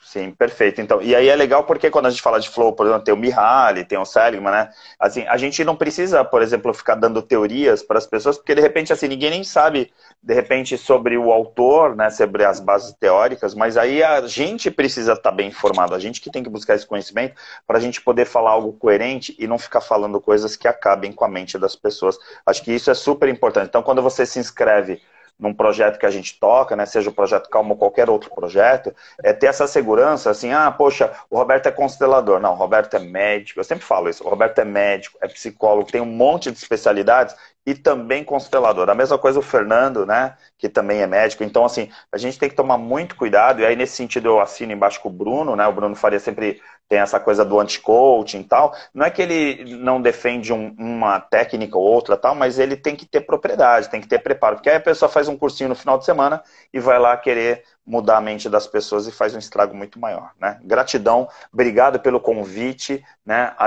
Sim, perfeito. Então, e aí é legal porque quando a gente fala de flow, por exemplo, tem o Mihaly, tem o Seligman, né? Assim, a gente não precisa, por exemplo, ficar dando teorias para as pessoas, porque de repente assim, ninguém nem sabe de repente sobre o autor, né, sobre as bases teóricas, mas aí a gente precisa estar bem informado, a gente que tem que buscar esse conhecimento para a gente poder falar algo coerente e não ficar falando coisas que acabem com a mente das pessoas. Acho que isso é super importante. Então, quando você se inscreve num projeto que a gente toca, né, seja o Projeto Calma ou qualquer outro projeto, é ter essa segurança, assim, poxa, o Roberto é constelador. Não, o Roberto é médico, eu sempre falo isso, o Roberto é médico, é psicólogo, tem um monte de especialidades e também constelador. A mesma coisa o Fernando, né, que também é médico. Então, assim, a gente tem que tomar muito cuidado, e aí nesse sentido eu assino embaixo com o Bruno, né, o Bruno Faria sempre tem essa coisa do anti-coaching e tal. Não é que ele não defende uma técnica ou outra, tal, mas ele tem que ter propriedade, tem que ter preparo. Porque aí a pessoa faz um cursinho no final de semana e vai lá querer mudar a mente das pessoas e faz um estrago muito maior. Né? Gratidão, obrigado pelo convite. Né? A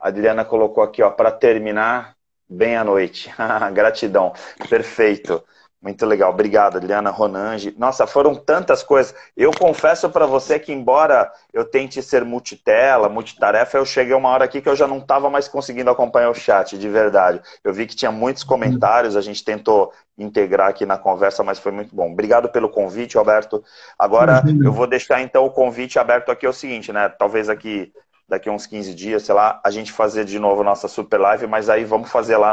Adriana colocou aqui, ó, para terminar, bem à noite. Gratidão, perfeito. Muito legal, obrigado, Adriana, Ronange. Nossa, foram tantas coisas. Eu confesso para você que, embora eu tente ser multitela, multitarefa, eu cheguei uma hora aqui que eu já não estava mais conseguindo acompanhar o chat, de verdade. Eu vi que tinha muitos comentários, a gente tentou integrar aqui na conversa, mas foi muito bom. Obrigado pelo convite, Roberto. Agora, eu vou deixar então o convite aberto aqui, é o seguinte, né? Talvez aqui, daqui a uns 15 dias, sei lá, a gente fazer de novo nossa super live, mas aí vamos fazer lá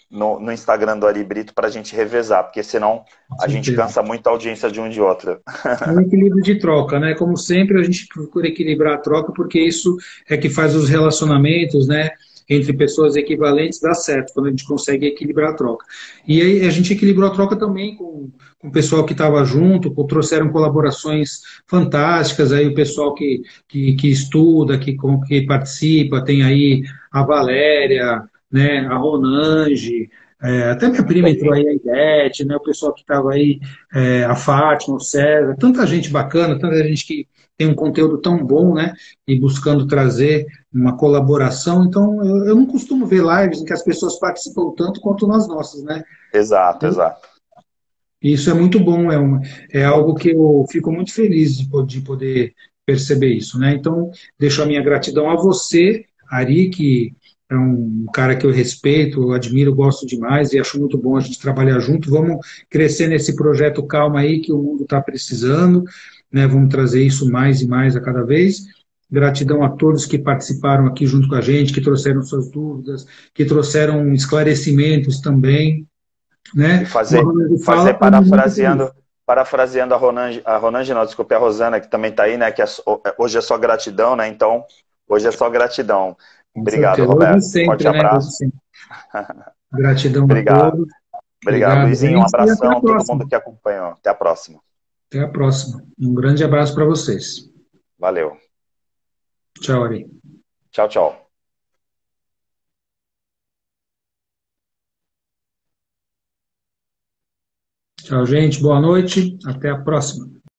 no Instagram do Ari Brito para a gente revezar, porque senão a gente cansa muito a audiência de um e de outro. Um equilíbrio de troca, né? Como sempre, a gente procura equilibrar a troca, porque isso é que faz os relacionamentos, né, entre pessoas equivalentes dar certo, quando a gente consegue equilibrar a troca. E aí a gente equilibrou a troca também com o pessoal que estava junto, trouxeram colaborações fantásticas, aí o pessoal que estuda, que participa, tem aí a Valéria, né, a Ronange, até minha prima entrou aí, a Ivete, né, o pessoal que estava aí, a Fátima, o César, tanta gente bacana, tanta gente que tem um conteúdo tão bom, né, e buscando trazer uma colaboração. Então, eu não costumo ver lives em que as pessoas participam tanto quanto nas nossas, né? Exato, exato. Isso é muito bom, é algo que eu fico muito feliz de poder perceber isso, né? Então, deixo a minha gratidão a você, Ari, que é um cara que eu respeito, eu admiro, gosto demais e acho muito bom a gente trabalhar junto. Vamos crescer nesse projeto Calma aí que o mundo está precisando, né? Vamos trazer isso mais e mais a cada vez. Gratidão a todos que participaram aqui junto com a gente, que trouxeram suas dúvidas, que trouxeram esclarecimentos também, né? E fazer parafraseando a Ronange não, desculpe, a Rosana, que também está aí, né? Que hoje é só gratidão, né? Então, hoje é só gratidão. Com Obrigado, certeza. Roberto. Hoje sempre, Forte né? Hoje abraço. sempre. Gratidão a Obrigado. todos. Obrigado, Obrigado, Luizinho. Um gente, e até abração a a todo próxima. mundo que acompanhou. Até a próxima. Até a próxima. Um grande abraço para vocês. Valeu. Tchau, Ari. Tchau, tchau. Tchau, gente. Boa noite. Até a próxima.